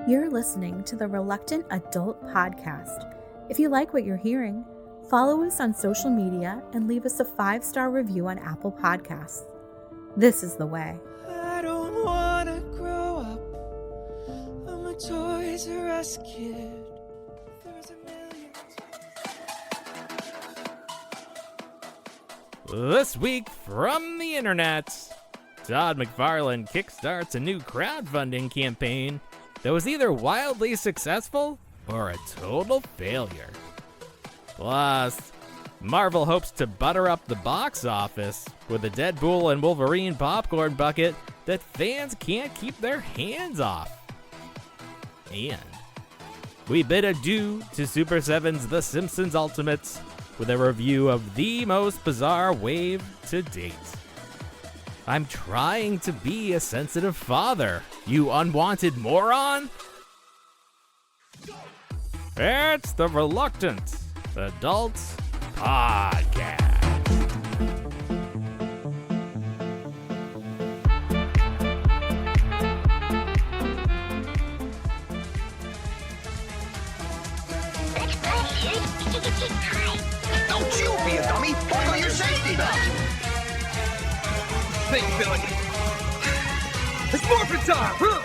You're listening to the Reluctant Adult Podcast. If you like what you're hearing, follow us on social media and leave us a 5-star review on Apple Podcasts. This is the way. I don't want to grow up. I'm a Toys R Us kid. There's a million. This week from the internet, Todd McFarlane kickstarts a new crowdfunding campaign that was either wildly successful or a total failure. Plus, Marvel hopes to butter up the box office with a Deadpool and Wolverine popcorn bucket that fans can't keep their hands off. And we bid adieu to Super 7's The Simpsons Ultimates with a review of the most bizarre wave to date. I'm trying to be a sensitive father, you unwanted moron! It's the Reluctant Adult Podcast. Don't you be a dummy! Buckle your safety belt! Think, Billy. It's morphin' time!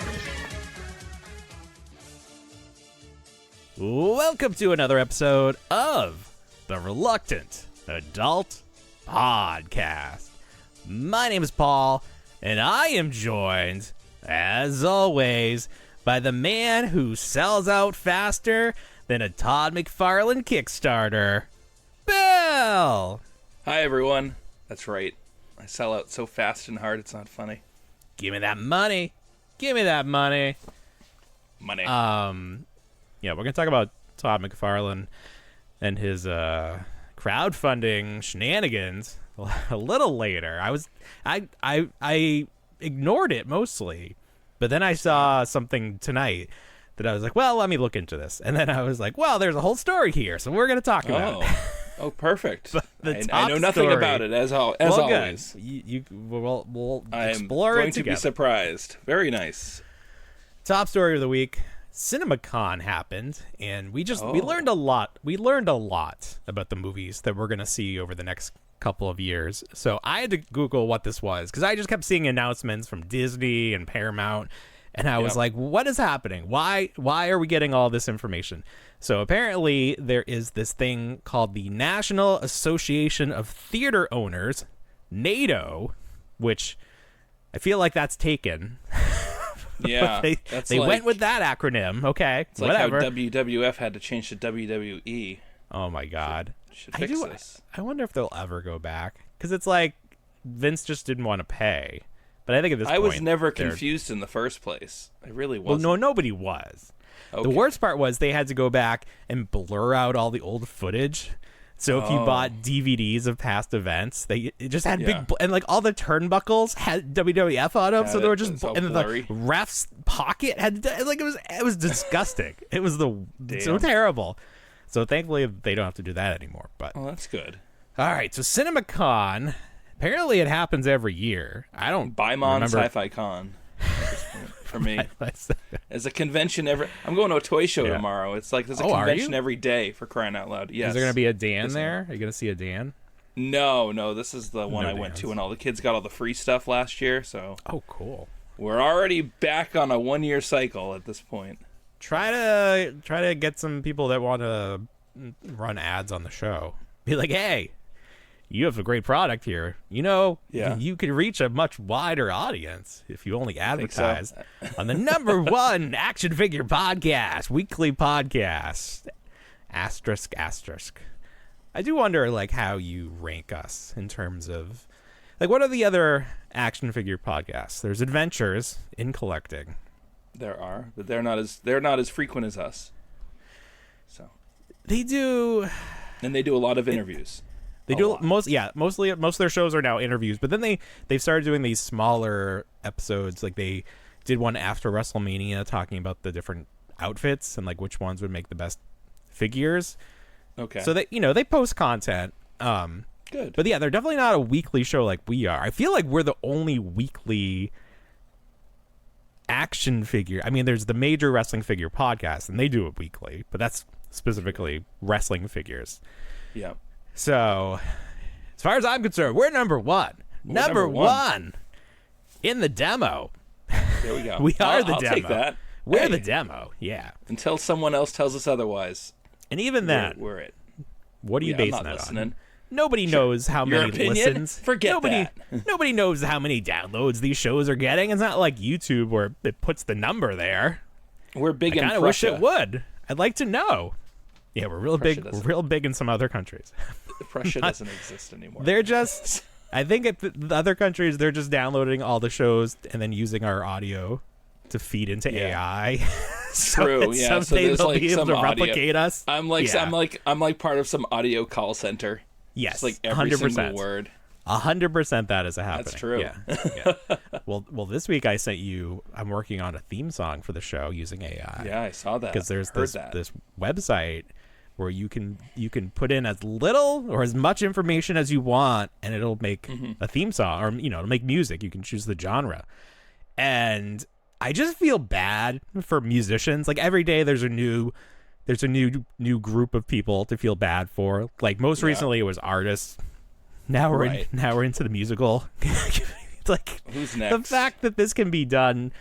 Welcome to another episode of the Reluctant Adult Podcast. My name is Paul, and I am joined, as always, by the man who sells out faster than a Todd McFarlane Kickstarter, Bill! Hi, everyone. That's right. I sell out so fast and hard, it's not funny. Give me that money. Give me that money. Money. Yeah, we're going to talk about Todd McFarlane and his crowdfunding shenanigans a little later. I ignored it mostly, but then I saw something tonight that I was like, well, let me look into this. And then I was like, well, there's a whole story here, so we're going to talk about it. Oh, perfect. I know nothing about it, as always. We'll I'm explore going it to together. be surprised. Very nice. Top story of the week. CinemaCon happened, and we learned a lot. We learned a lot about the movies that we're going to see over the next couple of years. So I had to Google what this was, because I just kept seeing announcements from Disney and Paramount, and I was like, what is happening? Why are we getting all this information? So apparently there is this thing called the National Association of Theater Owners, NATO, which I feel like that's taken. Yeah. they went with that acronym. Okay, it's whatever. like how WWF had to change to WWE. Oh my God. Should fix this. I wonder if they'll ever go back, because it's like Vince just didn't want to pay. But I think at this point, I was never confused in the first place. I really wasn't. Well, no, nobody was. Okay. The worst part was they had to go back and blur out all the old footage. So if you bought DVDs of past events, it just had and like all the turnbuckles had WWF on them. So they were just and the ref's pocket had like it was disgusting. It was so terrible. So thankfully they don't have to do that anymore. But that's good. All right, so CinemaCon. Apparently it happens every year. I don't Bimon remember. Sci-Fi Con. For me, as a convention I'm going to a toy show tomorrow. It's like there's a convention every day, for crying out loud. Yes. Is there going to be a Dan there? Are you going to see a Dan? No, this is the one I went to, and all the kids got all the free stuff last year. So cool. We're already back on a 1-year cycle at this point. Try to get some people that want to run ads on the show. Be like, hey, you have a great product here. You could reach a much wider audience if you only advertise on the #1 action figure podcast, weekly podcast. Asterisk. I do wonder, like, how you rank us in terms of, like, what are the other action figure podcasts? There's Adventures in Collecting. There are, but they're not as frequent as us. So they do, and they do a lot of interviews. They do mostly most of their shows are now interviews, but then they've started doing these smaller episodes. Like they did one after WrestleMania talking about the different outfits and like which ones would make the best figures. Okay. So they post content. Good. But yeah, they're definitely not a weekly show like we are. I feel like we're the only weekly action figure. I mean, there's the Major Wrestling Figure podcast, and they do it weekly, but that's specifically wrestling figures. Yeah. So, as far as I'm concerned, we're number one. Number one in the demo. There we go. We are the I'll demo. Take that. We're the demo. Yeah. Until someone else tells us otherwise. And even that, we're it. What are you basing I'm not that listening. on? Nobody knows how Your many opinion? listens. Forget that. Nobody knows how many downloads these shows are getting. It's not like YouTube where it puts the number there. We're big in Prussia. I kind of wish it would. I'd like to know. Yeah, we're real big. We're real big in some other countries. Prussia doesn't exist anymore. They're just. I think at the other countries, they're just downloading all the shows and then using our audio to feed into AI. True. Yeah. Someday So they'll be able to replicate us. I'm like part of some audio call center. Yes. It's like every 100%. single word. 100% that is happening. That's true. Yeah. Well, this week I sent you. I'm working on a theme song for the show using AI. Yeah, I saw that. Because there's this website where you can put in as little or as much information as you want, and it'll make a theme song, or it'll make music. You can choose the genre, and I just feel bad for musicians. Like every day, there's a new group of people to feel bad for. Like most recently, it was artists. Now we're into the musical. It's like who's next? The fact that this can be done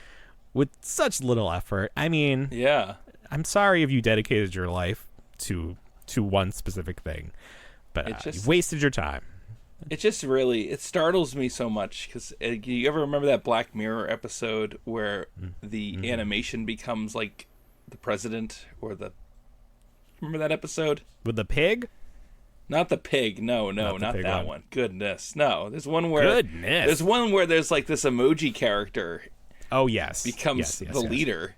with such little effort. I mean, yeah. I'm sorry if you dedicated your life to one specific thing, but you wasted your time. It just really startles me so much because you ever remember that Black Mirror episode where the animation becomes like the president or the remember that episode with the pig? Not the pig. No, not that one. Goodness, no. There's one where there's like this emoji character. Oh yes, becomes the leader,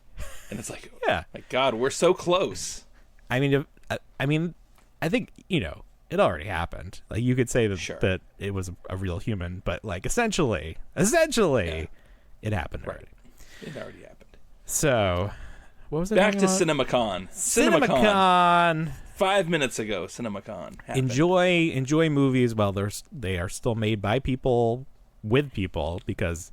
and it's like, yeah, my God, we're so close. I mean, I think it already happened. Like you could say that it was a real human, but like essentially, it happened already. It already happened. So, what was it? Back to CinemaCon. CinemaCon. 5 minutes ago, CinemaCon happened. Enjoy movies while they are still made by people with people, because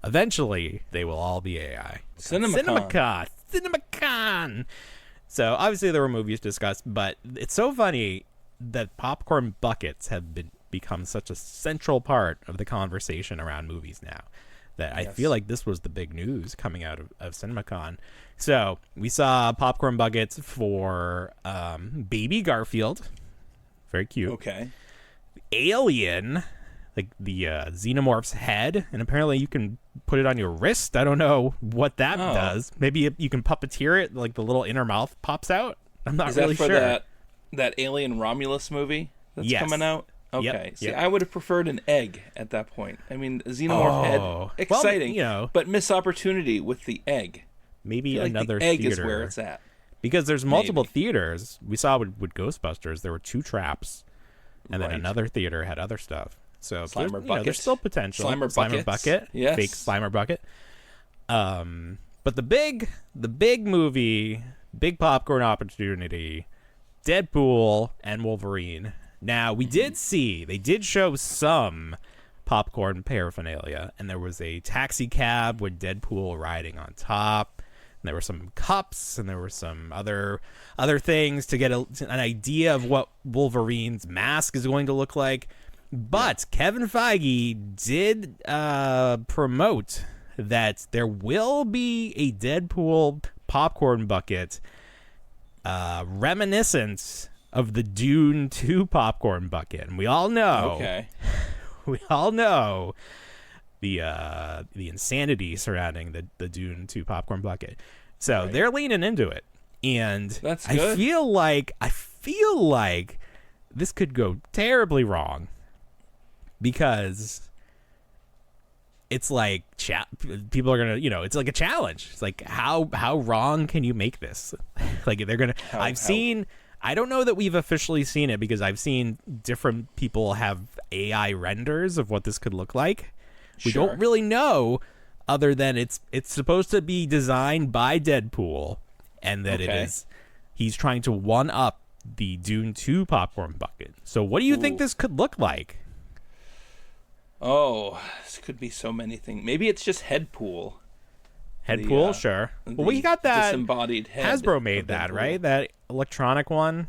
eventually they will all be AI. CinemaCon. So obviously there were movies discussed, but it's so funny that popcorn buckets have become such a central part of the conversation around movies now, that I feel like this was the big news coming out of CinemaCon. So we saw popcorn buckets for Baby Garfield. Very cute. Okay. Alien, like the xenomorph's head, and apparently you can put it on your wrist. I don't know what that does. Maybe you can puppeteer it, like the little inner mouth pops out. I'm not really sure. Is that for that Alien Romulus movie that's coming out? Okay. See, I would have preferred an egg at that point. I mean, xenomorph head, exciting, but missed opportunity with the egg. Maybe like another the egg theater is where it's at. Because there's multiple theaters. We saw with Ghostbusters, there were 2 traps, and then another theater had other stuff. So there's still potential. Slimer bucket. Yes. Fake Slimer bucket. But the big movie, big popcorn opportunity, Deadpool and Wolverine. Now, they did show some popcorn paraphernalia, and there was a taxi cab with Deadpool riding on top, and there were some cups, and there were some other things to get an idea of what Wolverine's mask is going to look like. But Kevin Feige did promote that there will be a Deadpool popcorn bucket reminiscent of the Dune 2 popcorn bucket. And we all know the insanity surrounding the Dune 2 popcorn bucket. So they're leaning into it. And that's good. I feel like this could go terribly wrong, because it's like people are gonna, it's like a challenge. It's like how wrong can you make this? Like they're gonna. I don't know that we've officially seen it, because I've seen different people have AI renders of what this could look like. We don't really know, other than it's supposed to be designed by Deadpool, and that he's trying to one up the Dune 2 popcorn bucket. So what do you think this could look like? Oh, this could be so many things. Maybe it's just Headpool. Headpool, sure. Well, we got that. Disembodied head. Hasbro made that, right? That electronic one.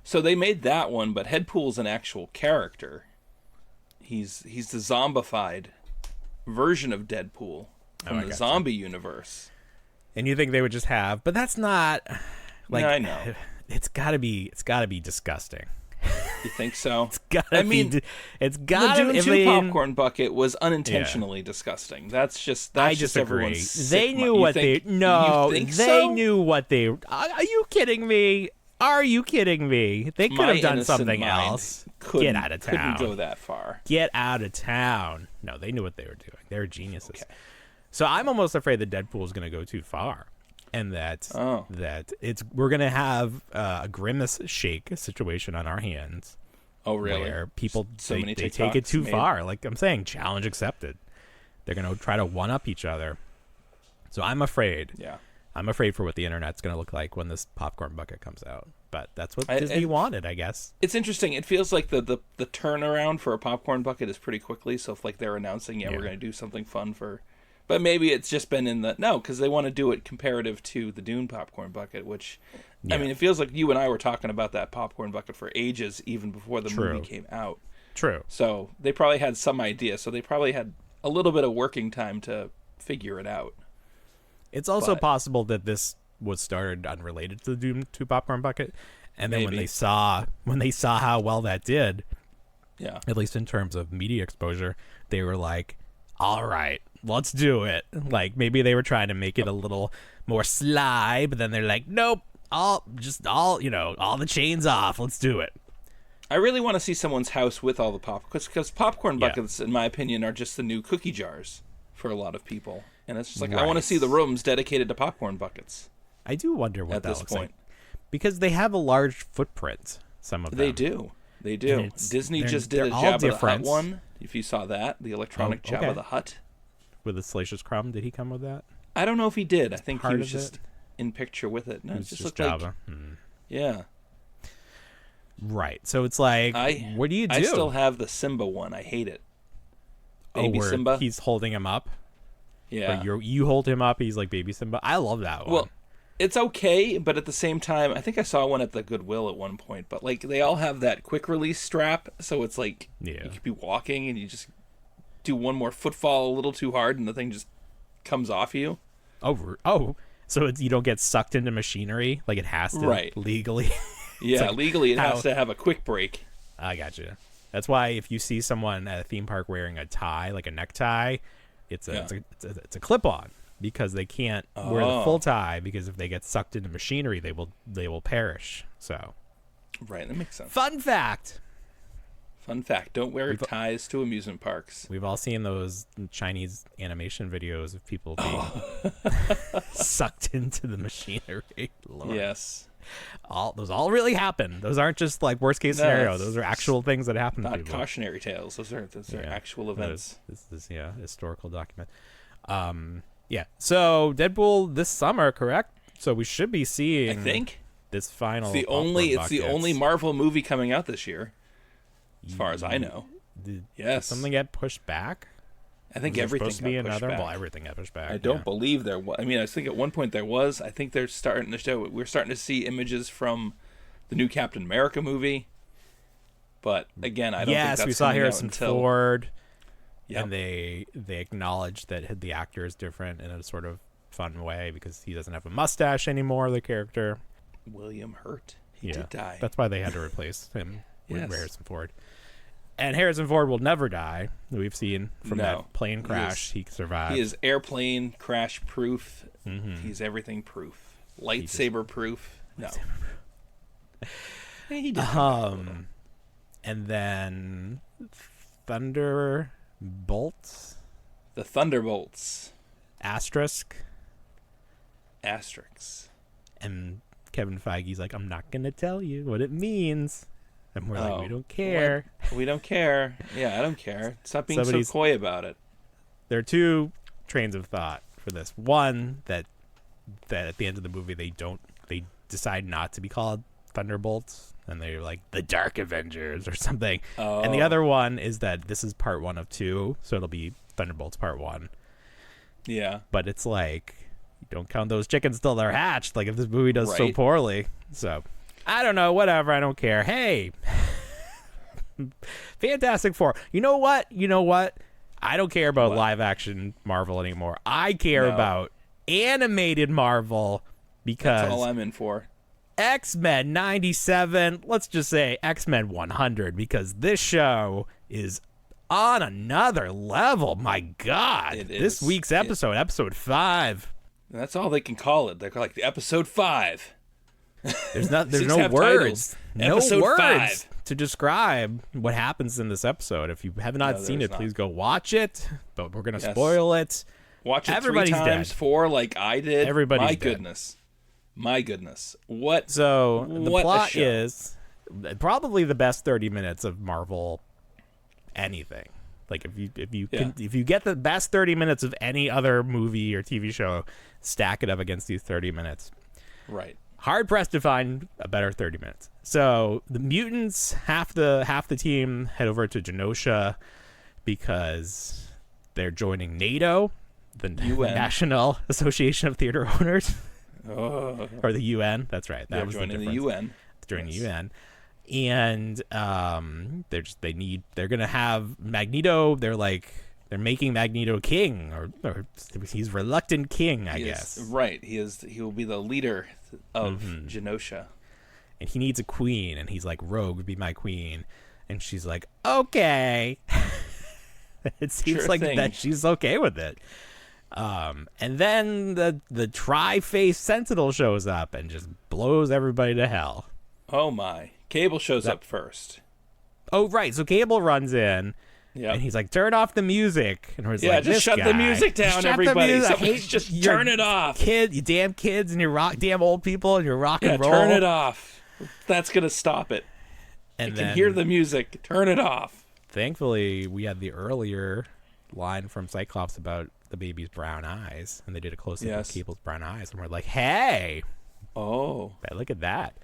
So they made that one, but Headpool's an actual character. He's the zombified version of Deadpool from the zombie universe. And you think they would just have, but that's not like. Yeah, I know. It's gotta be disgusting. You think so? It's gotta be. It's gotta. The Dune 2 popcorn bucket was unintentionally disgusting. That's just disagree. Everyone's They knew what they. No, they knew what they. Are you kidding me? Are you kidding me? They could have done something else. Get out of town. Couldn't go that far. Get out of town. No, they knew what they were doing. They were geniuses. Okay. So I'm almost afraid that Deadpool is going to go too far, and that we're going to have a grimace shake situation on our hands. Oh, really? Where people they take it too far. Like I'm saying, challenge accepted. They're going to try to one up each other. So I'm afraid. Yeah. I'm afraid for what the internet's going to look like when this popcorn bucket comes out. But that's what Disney wanted, I guess. It's interesting. It feels like the turnaround for a popcorn bucket is pretty quickly. So if like they're announcing, we're going to do something fun for, but maybe it's just been because they want to do it comparative to the Dune popcorn bucket, which I mean, it feels like you and I were talking about that popcorn bucket for ages, even before the movie came out. True. So they probably had some idea. So they probably had a little bit of working time to figure it out. It's also possible that this was started unrelated to the Doom 2 popcorn bucket, and then when they saw how well that did, at least in terms of media exposure, they were like, "All right, let's do it." Like maybe they were trying to make it a little more sly, but then they're like, "Nope, all the chains off. Let's do it." I really want to see someone's house with all the because popcorn buckets, in my opinion, are just the new cookie jars for a lot of people. And it's just like, I want to see the rooms dedicated to popcorn buckets. I do wonder what that looks like. Because they have a large footprint, some of them. They do. Disney just did a Jabba the Hutt one. If you saw that, the electronic Jabba the Hutt. With the Salacious Crumb, did he come with that? I don't know if he did. I think he was just in picture with it. No, it just looked Jabba. Like... Yeah. Right. So it's like, what do you do? I still have the Simba one. I hate it. Baby where Simba. He's holding him up. Yeah. But you hold him up. He's like Baby Simba. I love that one. Well, it's okay, but at the same time, I think I saw one at the Goodwill at one point. But like, they all have that quick release strap, so it's like you could be walking and you just do one more footfall a little too hard, and the thing just comes off you. Oh, so you don't get sucked into machinery like it has to legally. Yeah, like legally it has to have a quick break. I gotcha. That's why if you see someone at a theme park wearing a tie, like a necktie, it's a clip-on, because they can't wear the full tie, because if they get sucked into machinery, they will perish. So, right, that makes sense. Fun fact. Don't wear ties to amusement parks. We've all seen those Chinese animation videos of people being sucked into the machinery. Lord. Yes. Those all really happen. Those aren't just like worst case scenario. Those are actual things that happen to people. Not cautionary tales. Those are actual events. This is historical document. So Deadpool this summer, correct? So we should be seeing. I think this final. It's the only Marvel movie coming out this year, as far as I know. Did something get pushed back? I think everything supposed to be another. Well, everything got pushed back. I don't believe there was. I mean, I think at one point there was. I think they're starting to show. We're starting to see images from the new Captain America movie. But again, I don't think that's we saw Harrison Ford. Yep. And they acknowledged that the actor is different in a sort of fun way, because he doesn't have a mustache anymore, the character. William Hurt. He did die. That's why they had to replace him with Harrison Ford. And Harrison Ford will never die. We've seen from that plane crash, he survived. He is airplane crash proof. Mm-hmm. He's everything proof. Lightsaber proof. No. He did. And then Thunderbolts. The Thunderbolts. Asterisk. And Kevin Feige's like, I'm not going to tell you what it means. And we're like, we don't care. We don't care. Yeah, I don't care. Stop being so coy about it. There are two trains of thought for this. One, that at the end of the movie they decide not to be called Thunderbolts, and they're like the Dark Avengers or something. And the other one is that this is part 1 of 2, so it'll be Thunderbolts part 1. Yeah. But it's like, you don't count those chickens till they're hatched. Like, if this movie does so Right. poorly. So, I don't know. Whatever. I don't care. Hey. Fantastic Four. You know what? I don't care about live action Marvel anymore. I care about animated Marvel because That's all I'm in for. X-Men 97, let's just say X-Men 100, because this show is on another level. My God. It This is. week's episode, episode 5. That's all they can call it. They're like the episode 5. There's no These have words. titles. No Episode words 5. to describe what happens in this episode. If you have not seen there's it, please not. go watch it. But we're going to Yes. spoil it. Watch it Everybody's 3 times, dead. 4 like I did. Everybody's My dead. goodness. My goodness. What? So the What a plot show. is probably the best 30 minutes of Marvel anything. Like if you get the best 30 minutes of any other movie or TV show, stack it up against these 30 minutes. Right. Hard pressed to find a better 30 minutes. So the mutants, half the team head over to Genosha because they're joining NATO, the UN. National Association of Theater Owners, Oh. or the UN. That's right. That They're was joining the the difference. UN. Joining Yes. the UN. And they're gonna have Magneto. They're making Magneto king, or he's reluctant king, I guess. Right. He will be the leader of Mm-hmm. Genosha. And he needs a queen, and he's like, Rogue, be my queen. And she's like, okay. It seems Sure like thing. that she's okay with it. And then the Tri-Faced Sentinel shows up and just blows everybody to hell. Oh my. Cable shows up first. Oh, right. So Cable runs in, Yeah. and he's like, turn off the music. And we're Yeah, like, just this shut the guy. music down, Shut the everybody. music. I Somebody hate just your turn it off. You damn kids and your damn old people and your rock Yeah, and roll. turn it off. That's going to stop it. And You then, can hear the music. Turn it off. thankfully, we had the earlier line from Cyclops about the baby's brown eyes, and they did a close-up Yes. of Cable's brown eyes, and we're like, hey, Oh. look at that.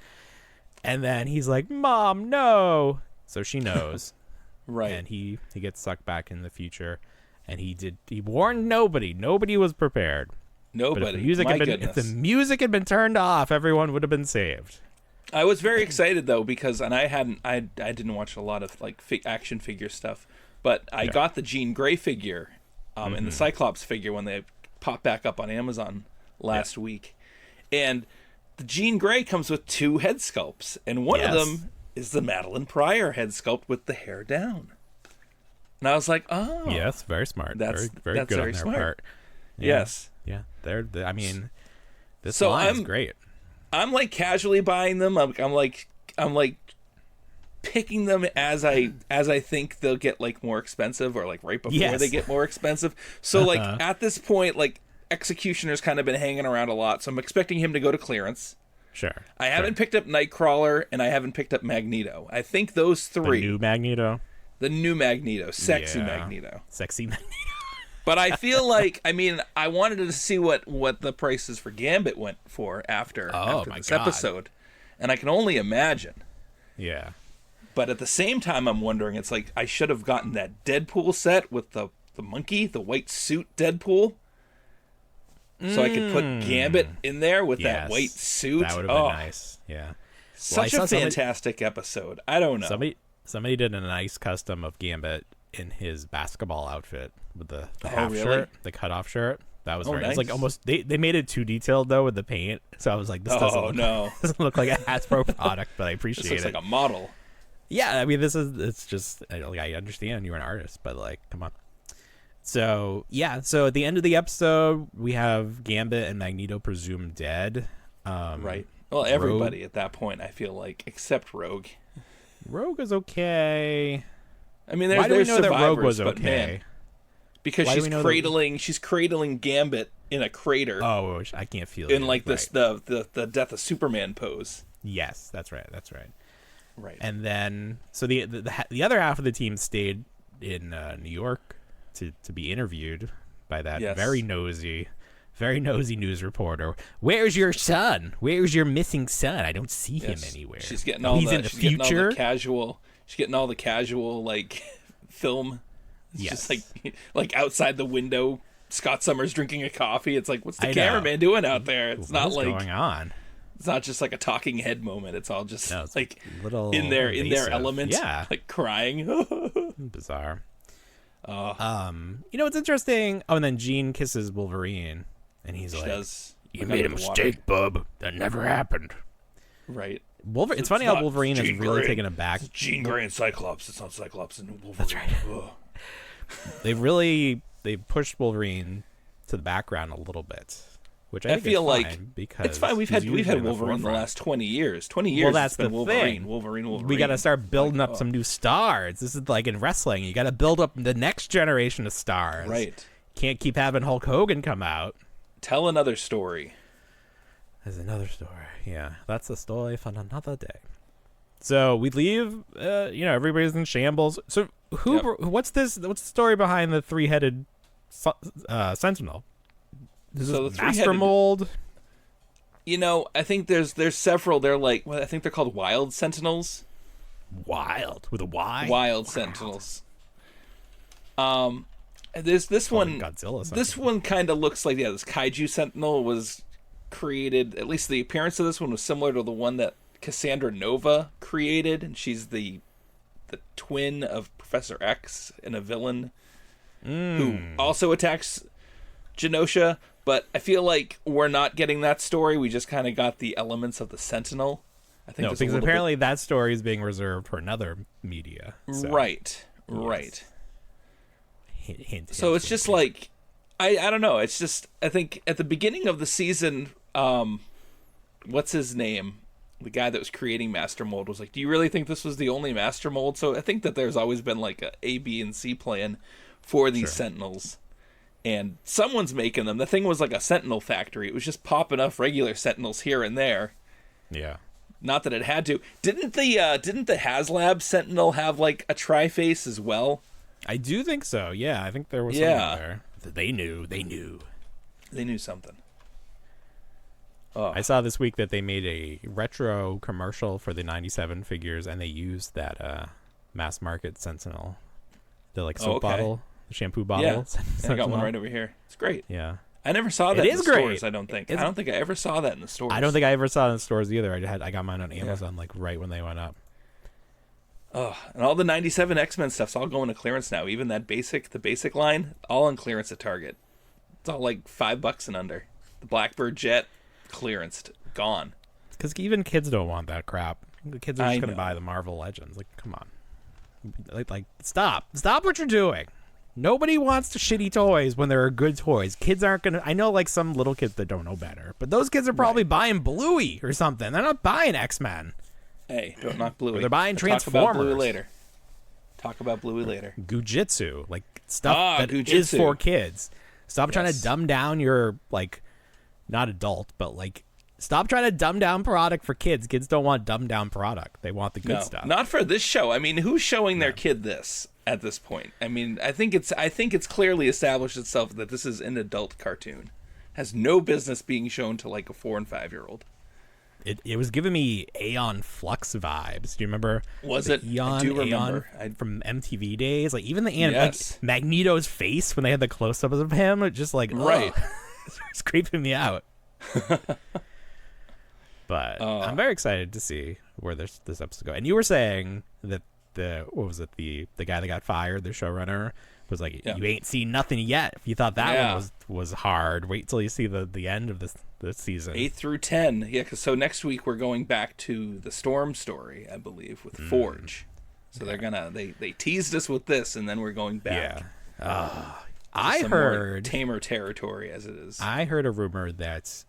And then he's like, Mom, no. So she knows. Right. And he gets sucked back in the future, and he warned nobody. Nobody was prepared. Nobody. But if the music had been turned off, everyone would have been saved. I was very excited though because I didn't watch a lot of like action figure stuff, but I got the Jean Grey figure and the Cyclops figure when they popped back up on Amazon last week. And the Jean Grey comes with 2 head sculpts, and one of them is the Madeline Pryor head sculpt with the hair down. And I was like, oh. Yes, very smart. That's very good very on their smart. part. Yes. Yeah, I mean, this So line is I'm- great. I'm like casually buying them. I'm like picking them as I think they'll get like more expensive, or like right before Yes. they get more expensive. So like at this point, like Executioner's kind of been hanging around a lot, so I'm expecting him to go to clearance. Sure. I haven't picked up Nightcrawler, and I haven't picked up Magneto. I think those The three. new Magneto. The new Magneto, sexy Yeah. Magneto. Sexy Magneto. But I feel like, I mean, I wanted to see what the prices for Gambit went for after my this God. episode, and I can only imagine. Yeah. But at the same time, I'm wondering, it's like I should have gotten that Deadpool set with the monkey, the white suit Deadpool, so I could put Gambit in there with that Yes. white suit. That would have been nice. Yeah. Such Well, I a saw fantastic episode. I don't know. Somebody did a nice custom of Gambit in his basketball outfit with the half really? shirt, the cutoff shirt. That was Oh, very. It's like nice. almost they made it too detailed though with the paint. So I was like, this doesn't look like a Hasbro product, but I This appreciate looks it. like a model. Yeah, I mean, it's just, I understand you're an artist, but like, come on. So yeah, so at the end of the episode, we have Gambit and Magneto presumed dead. Right. Well, everybody at that point, I feel like, except Rogue. Rogue is okay. I mean, Why do we there's know that survivors, Rogue was but okay? man, because Why do she's we know that- she's cradling Gambit in a crater Oh, I can't feel in you. like this Right. the Death of Superman pose. Yes, that's right. That's right. Right. And then, so the other half of the team stayed in New York to be interviewed by that Yes. very nosy news reporter. Where's your son? Where's your missing son? I don't see him Yes. anywhere. She's getting Oh, all he's the in the she's getting all future. the casual. She's getting all the casual like film. It's Yes. just like outside the window Scott Summers drinking a coffee. It's like, what's the I know. cameraman doing out there? It's What not is like going on. it's not just like a talking head moment. It's all just No, it's like little in their invasive. element. Yeah. Like crying. Bizarre. You know what's interesting? Oh, and then Jean kisses Wolverine, and he's She like, does. "You Look made a under the water. mistake, bub. That never happened." Right. Wolverine. It's It's funny how not Wolverine is Jean really Grey. taken aback. It's Jean Grey and Cyclops. It's not Cyclops and Wolverine. That's right. Ugh. They pushed Wolverine to the background a little bit, which I think feel is like fine because it's fine. We've he's had usually Wolverine in the forefront. last 20 years. 20 years. Well, that's it's been the Wolverine. thing. Wolverine. We got to start building Like, up some new stars. This is like in wrestling. You got to build up the next generation of stars. Right. Can't keep having Hulk Hogan come out. Tell another story. There's another story. Yeah, that's a story for another day. So we leave. Everybody's in shambles. So what's this? What's the story behind the three-headed Sentinel? Is So this the Master three-headed- Mold? I think there's several. They're like, I think they're called Wild Sentinels. Wild with a Y. Wild Sentinels. This one. Godzilla. This one kind of looks like this Kaiju Sentinel was created. At least the appearance of this one was similar to the one that Cassandra Nova created, and she's the twin of Professor X and a villain who also attacks Genosha. But I feel like we're not getting that story. We just kind of got the elements of the Sentinel. I think No, there's a because little apparently that story is being reserved for another media. So. right. Hint, hint, So hint, it's just hint. like I don't know. It's just I think at the beginning of the season, what's his name? The guy that was creating Master Mold was like, "Do you really think this was the only Master Mold?" So I think that there's always been like a B, and C plan for these Sentinels, and someone's making them. The thing was like a Sentinel factory. It was just popping up regular Sentinels here and there. Yeah. Not that it had to. Didn't the HasLab Sentinel have like a tri-face as well? I do think so. Yeah, I think there was something there. They knew. They knew something. I saw this week that they made a retro commercial for the 97 figures, and they used that mass market Sentinel. The like soap bottle, the shampoo bottle. Yeah, I got Sentinel. one right over here. It's great. Yeah. I never saw that It in is the great. stores, I don't think. I don't think I ever saw that in the stores. I don't think I ever saw it in stores either. I got mine on Amazon like right when they went up. Oh, and all the 97 X-Men stuff's all going to clearance now. Even the basic line, all on clearance at Target. It's all like $5 and under. The Blackbird Jet, clearanced, gone. Because even kids don't want that crap. The kids are I just going to know. buy the Marvel Legends. Like, come on. Like, stop what you're doing. Nobody wants the shitty toys when there are good toys. Kids aren't going to... I know, like, some little kids that don't know better. But those kids are probably buying Bluey or something. They're not buying X-Men. Hey, don't knock Bluey. Or they're buying Talk about Bluey Transformers. later. Talk about Bluey later. Gujitsu. Like, stuff that is Gujitsu. for kids. Stop trying to Yes. dumb down your, like... Not adult, but, like... Stop trying to dumb down product for kids. Kids don't want dumbed down product. They want the good No, stuff. not for this show. I mean, who's showing their kid this at this point? I mean, I think it's clearly established itself that this is an adult cartoon. Has no business being shown to like a 4 and 5-year-old. It was giving me Aeon Flux vibes. Do you remember? Was the it? I Eon, do remember. Aeon from MTV days? Like even the Yes. like Magneto's face when they had the close-ups of him, it just like Right. it's creeping me out. But I'm very excited to see where this episode go. And you were saying that the guy that got fired, the showrunner, was like, you ain't seen nothing yet. If you thought that one was hard, wait till you see the end of this season. 8 through 10. Yeah, so next week we're going back to the Storm story, I believe, with Forge. So they're gonna they teased us with this, and then we're going back. Yeah. I Some more heard tamer territory as it is. I heard a rumor that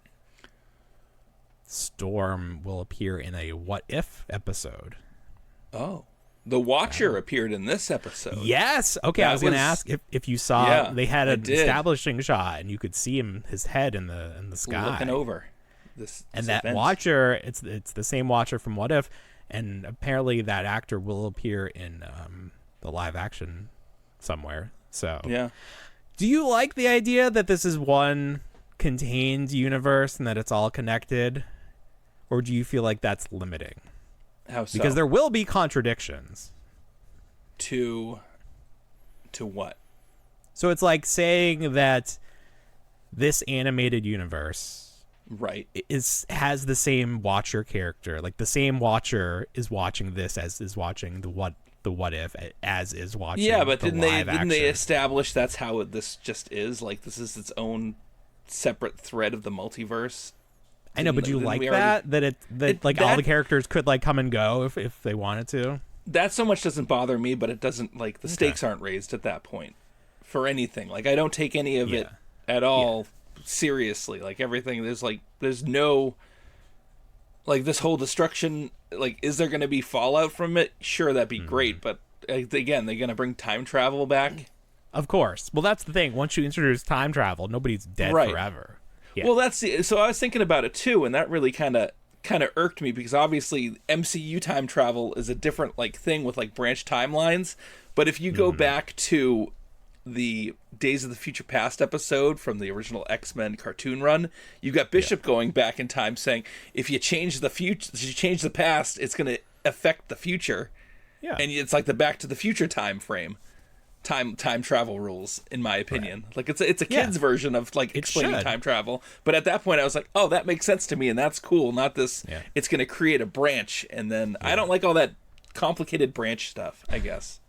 Storm will appear in a What If episode. Oh, the Watcher appeared in this episode. Yes. Okay, That I was going to was- ask if you saw Yeah, they had I an did. establishing shot and you could see his head in the sky. Looking over this and this that event. Watcher, it's the same Watcher from What If, and apparently that actor will appear in the live action somewhere. So Yeah. do you like the idea that this is one contained universe and that it's all connected? Or do you feel like that's limiting? How so? Because there will be contradictions. to what? So it's like saying that this animated universe Right. has the same Watcher character. Like the same Watcher is watching this as is watching the what if as is watching. Yeah, but the didn't they establish that's how this just is? Like this is its own separate thread of the multiverse. I know, but do you like that all the characters could like come and go if they wanted to? That so much doesn't bother me, but it doesn't like the stakes aren't raised at that point for anything. Like I don't take any of it at all seriously. Like everything there's no like this whole destruction. Like, is there going to be fallout from it? Sure, that'd be great, but again, they're going to bring time travel back. Of course. Well, that's the thing. Once you introduce time travel, nobody's dead forever. Yeah. Well, so I was thinking about it too, and that really kind of irked me because obviously MCU time travel is a different like thing with like branch timelines. But if you go back to the Days of the Future Past episode from the original X-Men cartoon run, you've got Bishop going back in time saying if you change the future, if you change the past, it's going to affect the future. Yeah, and it's like the Back to the Future time frame. Time travel rules, in my opinion. Like it's a kid's version of like explaining time travel. But at that point, I was like, oh, that makes sense to me, and that's cool. Not this. Yeah. It's going to create a branch, and then I don't like all that complicated branch stuff. I guess.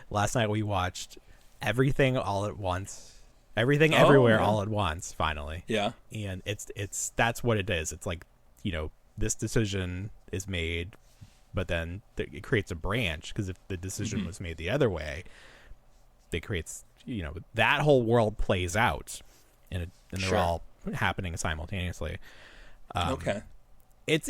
Last night we watched Everything All at Once, Everything Everywhere All at Once. Finally, yeah. And it's that's what it is. It's like this decision is made, but then it creates a branch because if the decision was made the other way. It creates, that whole world plays out, and they're all happening simultaneously. Okay, it's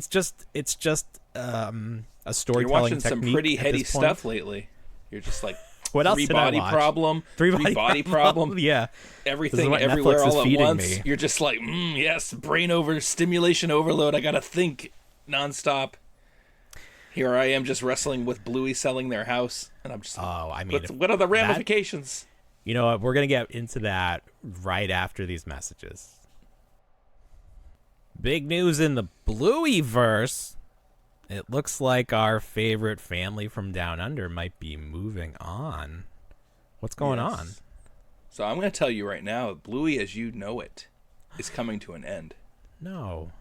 just a storytelling. You're watching technique some pretty heady stuff lately. You're just like what else? Three body problem. Yeah, everything everywhere all at once. Me. You're just like, yes, stimulation overload. I gotta think nonstop. Here I am just wrestling with Bluey selling their house, and I'm just what are the ramifications? You know what? We're going to get into that right after these messages. Big news in the Bluey-verse. It looks like our favorite family from Down Under might be moving on. What's going on? So I'm going to tell you right now, Bluey as you know it is coming to an end. No.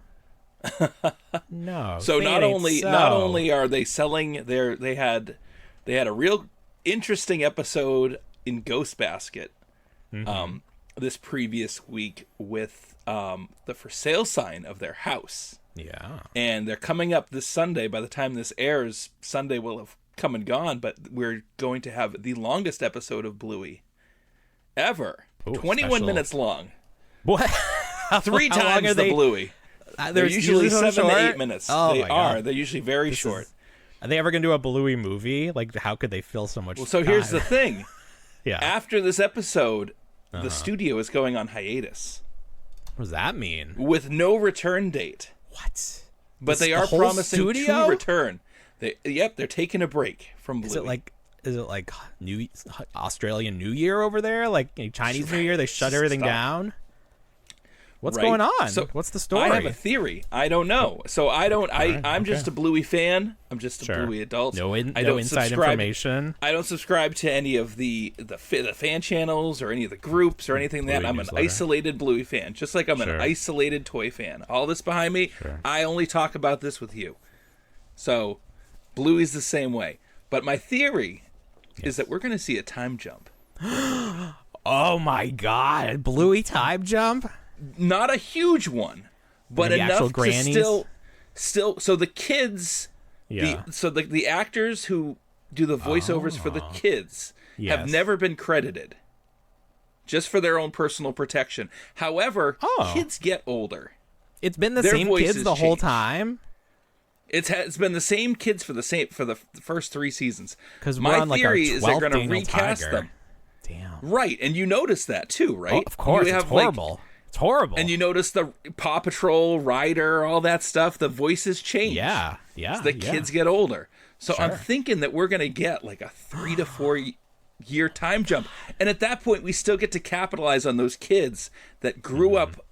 No. So not only are they selling they had a real interesting episode in Ghost Basket this previous week with the for sale sign of their house. Yeah. And they're coming up this Sunday. By the time this airs, Sunday will have come and gone, but we're going to have the longest episode of Bluey ever. Ooh, 21 minutes long. What? 3 times the Bluey. They're usually 7 to 8 minutes. Oh, they are. They're usually very short. Are they ever going to do a Bluey movie? Like, how could they fill so much time? So here's the thing. Yeah. After this episode, the studio is going on hiatus. What does that mean? With no return date. What? But they are promising to return. They're taking a break from Bluey. Is it like Australian New Year over there? Like Chinese New Year? They shut everything down? What's going on? So what's the story? I have a theory. I don't know. So I'm just a Bluey fan. I'm just a Bluey adult. No inside information. I don't subscribe to any of the fan channels or any of the groups or anything like that. I'm an isolated Bluey fan, just like I'm an isolated toy fan. All this behind me, I only talk about this with you. So Bluey's the same way. But my theory is that we're going to see a time jump. Oh my God. Bluey time jump? Not a huge one, but enough to still. So the kids, the actors who do the voiceovers for the kids have never been credited, just for their own personal protection. However, kids get older. It's been the same kids the whole time. It's been the same kids for the first 3 seasons. Because my theory is they're going to recast them. Damn. Right, and you notice that too, right? Oh, of course, it's horrible. It's horrible. And you notice the Paw Patrol, Ryder, all that stuff, the voices change. Yeah. So the kids get older. So I'm thinking that we're going to get like a 3 to 4 year time jump. And at that point, we still get to capitalize on those kids that grew up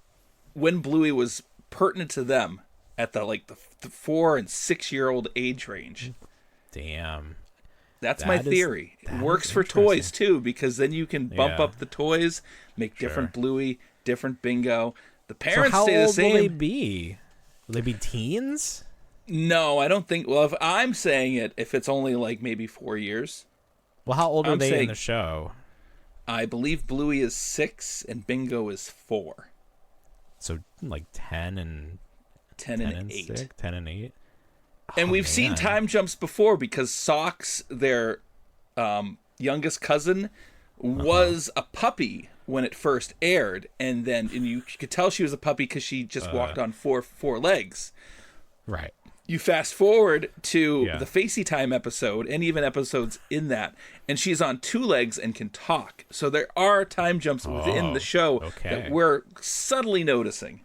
when Bluey was pertinent to them at the 4 and 6 year old age range. Damn. That's my theory. It works for toys too, because then you can bump up the toys, make different Bluey, different Bingo. The parents so how stay the old same. Will they be? Will they be teens? No, I don't think. Well, if I'm saying it, if it's only like maybe 4 years. Well, how old are I'm they saying, in the show? I believe Bluey is 6 and Bingo is 4. So like 10 and 10 and 8. 6, 10 and 8. And we've seen time jumps before because Socks, their youngest cousin, was a puppy when it first aired, and you could tell she was a puppy because she just walked on four legs. Right. You fast forward to the Facey Time episode, and even episodes in that, and she's on 2 legs and can talk. So there are time jumps within the show that we're subtly noticing.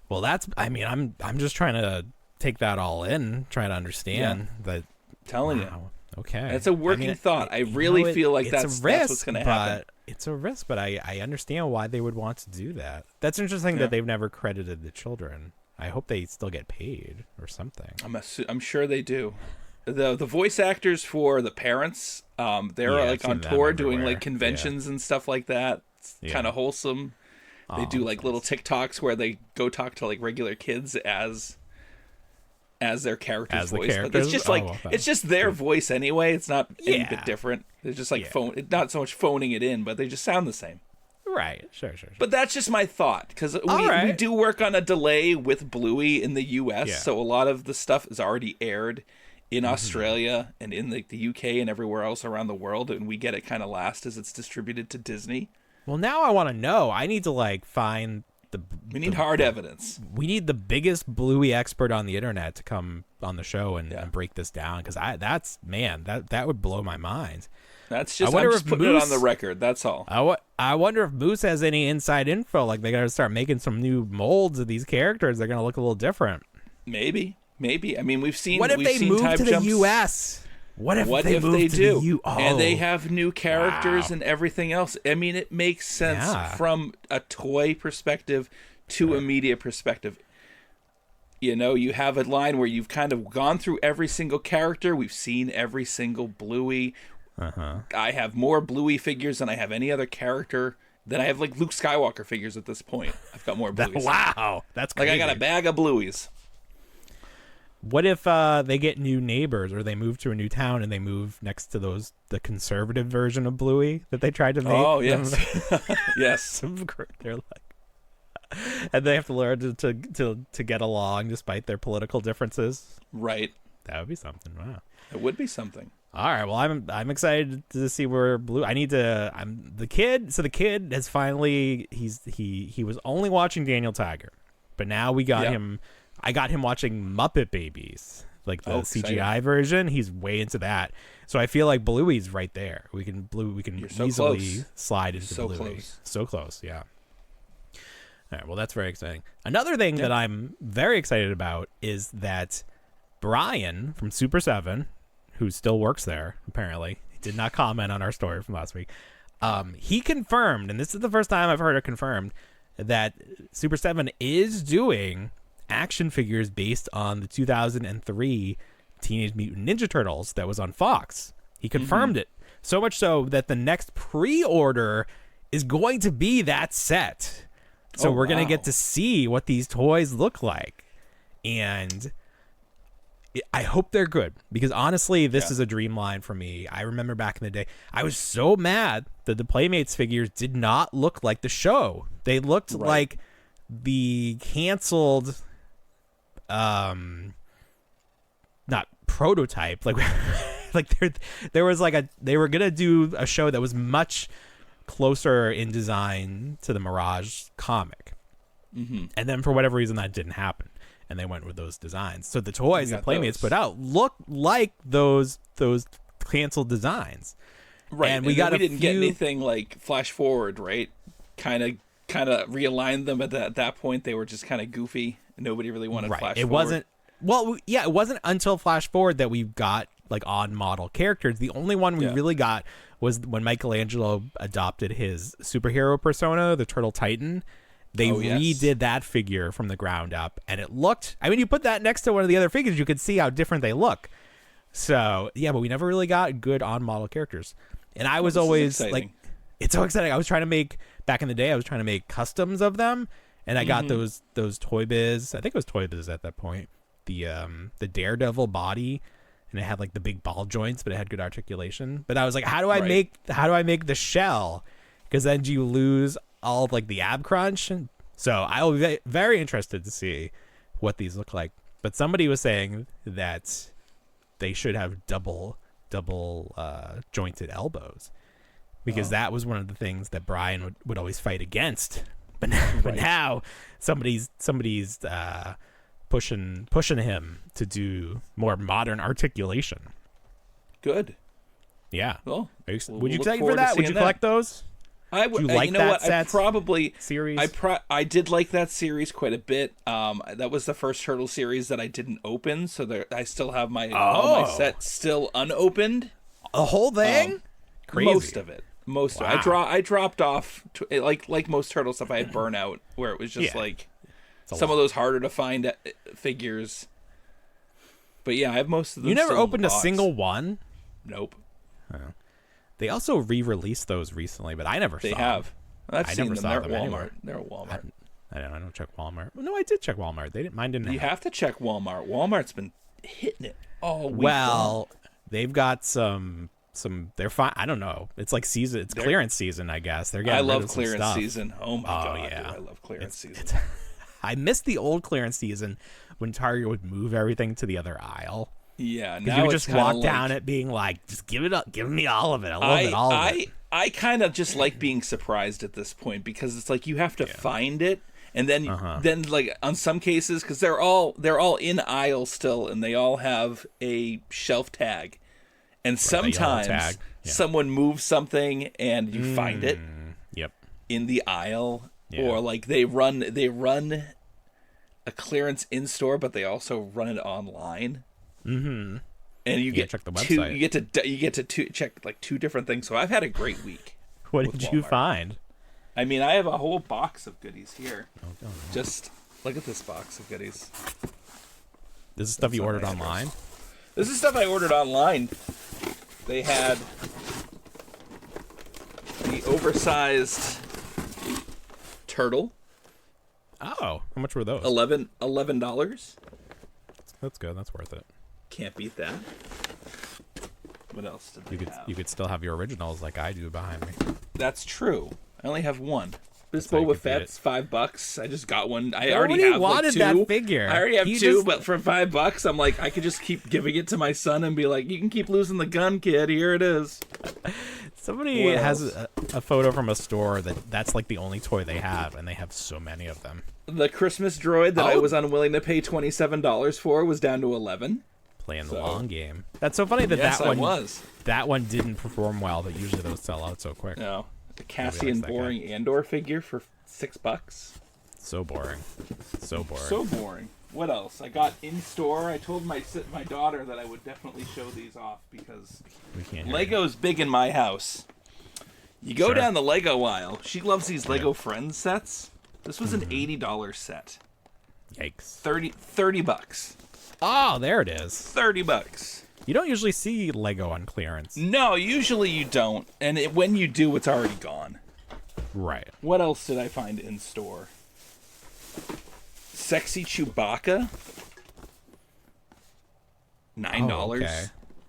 Well, I'm just trying to take that all in, trying to understand that. Telling you. Okay. That's a working thought. I really feel like that's what's going to happen. It's a risk, but I understand why they would want to do that. That's interesting that they've never credited the children. I hope they still get paid or something. I'm sure they do. The voice actors for the parents, they're like on tour doing like conventions and stuff like that. It's kind of wholesome. They do like little TikToks where they go talk to like regular kids as their character's voice. But it's just it's just their voice anyway. It's not any bit different. They're just like not so much phoning it in, but they just sound the same. Right. Sure. But that's just my thought, because we do work on a delay with Bluey in the U.S., so a lot of the stuff is already aired in Australia and in like the U.K. and everywhere else around the world, and we get it kind of last as it's distributed to Disney. Well, now I want to know. I need to like find we need hard evidence. We need the biggest Bluey expert on the internet to come on the show and break this down, because that would blow my mind. That's just I'm just putting it on the record. That's all. I wonder if Moose has any inside info. Like they got to start making some new molds of these characters. They're gonna look a little different. Maybe. I mean, we've seen. What if they move to the U.S.? What if they do? And they have new characters and everything else. I mean, it makes sense from a toy perspective to a media perspective. You know, you have a line where you've kind of gone through every single character. We've seen every single Bluey. I have more Bluey figures than I have any other character. Then I have like Luke Skywalker figures at this point. I've got more Blueys. Wow, that's crazy. Like I got a bag of Blueys. What if they get new neighbors, or they move to a new town and they move next to the conservative version of Bluey that they tried to make? Oh yes, yes. They're like, and they have to learn to get along despite their political differences. Right. That would be something. Wow. It would be something. All right. Well, I'm excited to see where Blue. The kid. So the kid has finally. He was only watching Daniel Tiger, but now we got him. I got him watching Muppet Babies, like the CGI version. He's way into that. So I feel like Bluey's right there. We can easily slide into Bluey. So close, yeah. All right, well, that's very exciting. Another thing that I'm very excited about is that Brian from Super 7, who still works there, apparently, he did not comment on our story from last week. He confirmed, and this is the first time I've heard it confirmed, that Super 7 is doing action figures based on the 2003 Teenage Mutant Ninja Turtles that was on Fox. He confirmed it. So much so that the next pre-order is going to be that set. So we're going to get to see what these toys look like. And I hope they're good, because honestly, this is a dream line for me. I remember back in the day, I was so mad that the Playmates figures did not look like the show. They looked like the canceled not prototype, like there was like they were gonna do a show that was much closer in design to the Mirage comic, and then for whatever reason that didn't happen, and they went with those designs. So the toys that Playmates put out look like those canceled designs, right? And we didn't get anything like flash forward, right? Kind of realigned them at that point. They were just kind of goofy. Nobody really wanted flash forward. It wasn't until flash forward that we got like on model characters. The only one we really got was when Michelangelo adopted his superhero persona, the Turtle Titan. They redid that figure from the ground up, and it looked, I mean, you put that next to one of the other figures, you could see how different they look. So yeah, but we never really got good on-model characters. And I was This is always exciting. like, it's so exciting. I was trying to make back in the day. I was trying to make customs of them, and I got those Toy Biz. I think it was Toy Biz at that point. The Daredevil body, and it had like the big ball joints, but it had good articulation. But I was like, how do I make the shell? Because then you lose all of like the ab crunch. And so I will be very interested to see what these look like. But somebody was saying that they should have double jointed elbows, because that was one of the things that Brian would always fight against. But now somebody's pushing him to do more modern articulation. Good. Yeah. Well, Would you look take for forward to that? Would seeing you that. collect those? I would. Do you like you know that what? I set probably series? I did like that series quite a bit. That was the first Turtle series that I didn't open, so I still have all my sets still unopened. A whole thing? Crazy. Most of it. Most of it. I dropped off like most Turtle stuff. I had Burnout, where it was just like some of those harder to find figures. But yeah, I have most of them. You never still in the opened a box. single one? Nope. They also re-released those recently, but I never saw They them. have. I've I seen never them. saw They're them at Walmart. anywhere. They're at Walmart. I don't check Walmart. No, I did check Walmart. Mine didn't. You have to check Walmart. Walmart's been hitting it all week. Well, they've got some. They're fine. I don't know. It's like season. It's clearance season, I guess. They're getting. I rid love of some clearance stuff. season. Oh my god, yeah. dude, I love clearance season. I missed the old clearance season when Target would move everything to the other aisle. Yeah, Because now you would it's just walk kinda down it being like, just give it up, give me all of it. I love it, all of it. I kind of just like being surprised at this point, because it's like you have to find it, and then like on some cases, because they're all in aisle still, and they all have a shelf tag, and sometimes tag. Yeah. someone moves something and you find it Yep. in the aisle, Yeah. or like they run a clearance in store, but they also run it online. Mm-hmm. And you get check the two. website. You get to check like two different things. So I've had a great week. What with did you Walmart. find? I mean, I have a whole box of goodies here. Oh, Just look at this box of goodies. This is stuff you not ordered my address. online? This is stuff I ordered online. They had the oversized turtle, Oh, how much were those? $11. That's good. That's worth it. Can't beat that. What else did they have? You could still have your originals like I do behind me. That's true. I only have one. This how you Boba could beat Fett's $5. I just got one. I Nobody already have wanted like two. that figure. I already have You two, just- but for $5, I'm like, I could just keep giving it to my son and be like, "You can keep losing the gun, kid. Here it is." Somebody What has else? a photo from a store that's like the only toy they have, and they have so many of them. The Christmas droid that I Oh. was unwilling to pay $27 for was down to $11. Playing the So- long game. That's so funny that Yes, that one I was. that one didn't perform well, but usually those sell out so quick. No, the likes Cassian that guy. boring Andor figure for $6. So boring. So boring. So boring. What else? I got in store. I told my daughter that I would definitely show these off because we can't hear Lego's big in my house. You go Sure. down the Lego aisle. She loves these Lego Friends sets. This was an $80 set. you. Yikes. $30. Oh, there it is. $30. You don't usually see Lego on clearance. No, usually you don't. And when you do, it's already gone. Right. What else did I find in store? Sexy Chewbacca. $9. Oh, okay.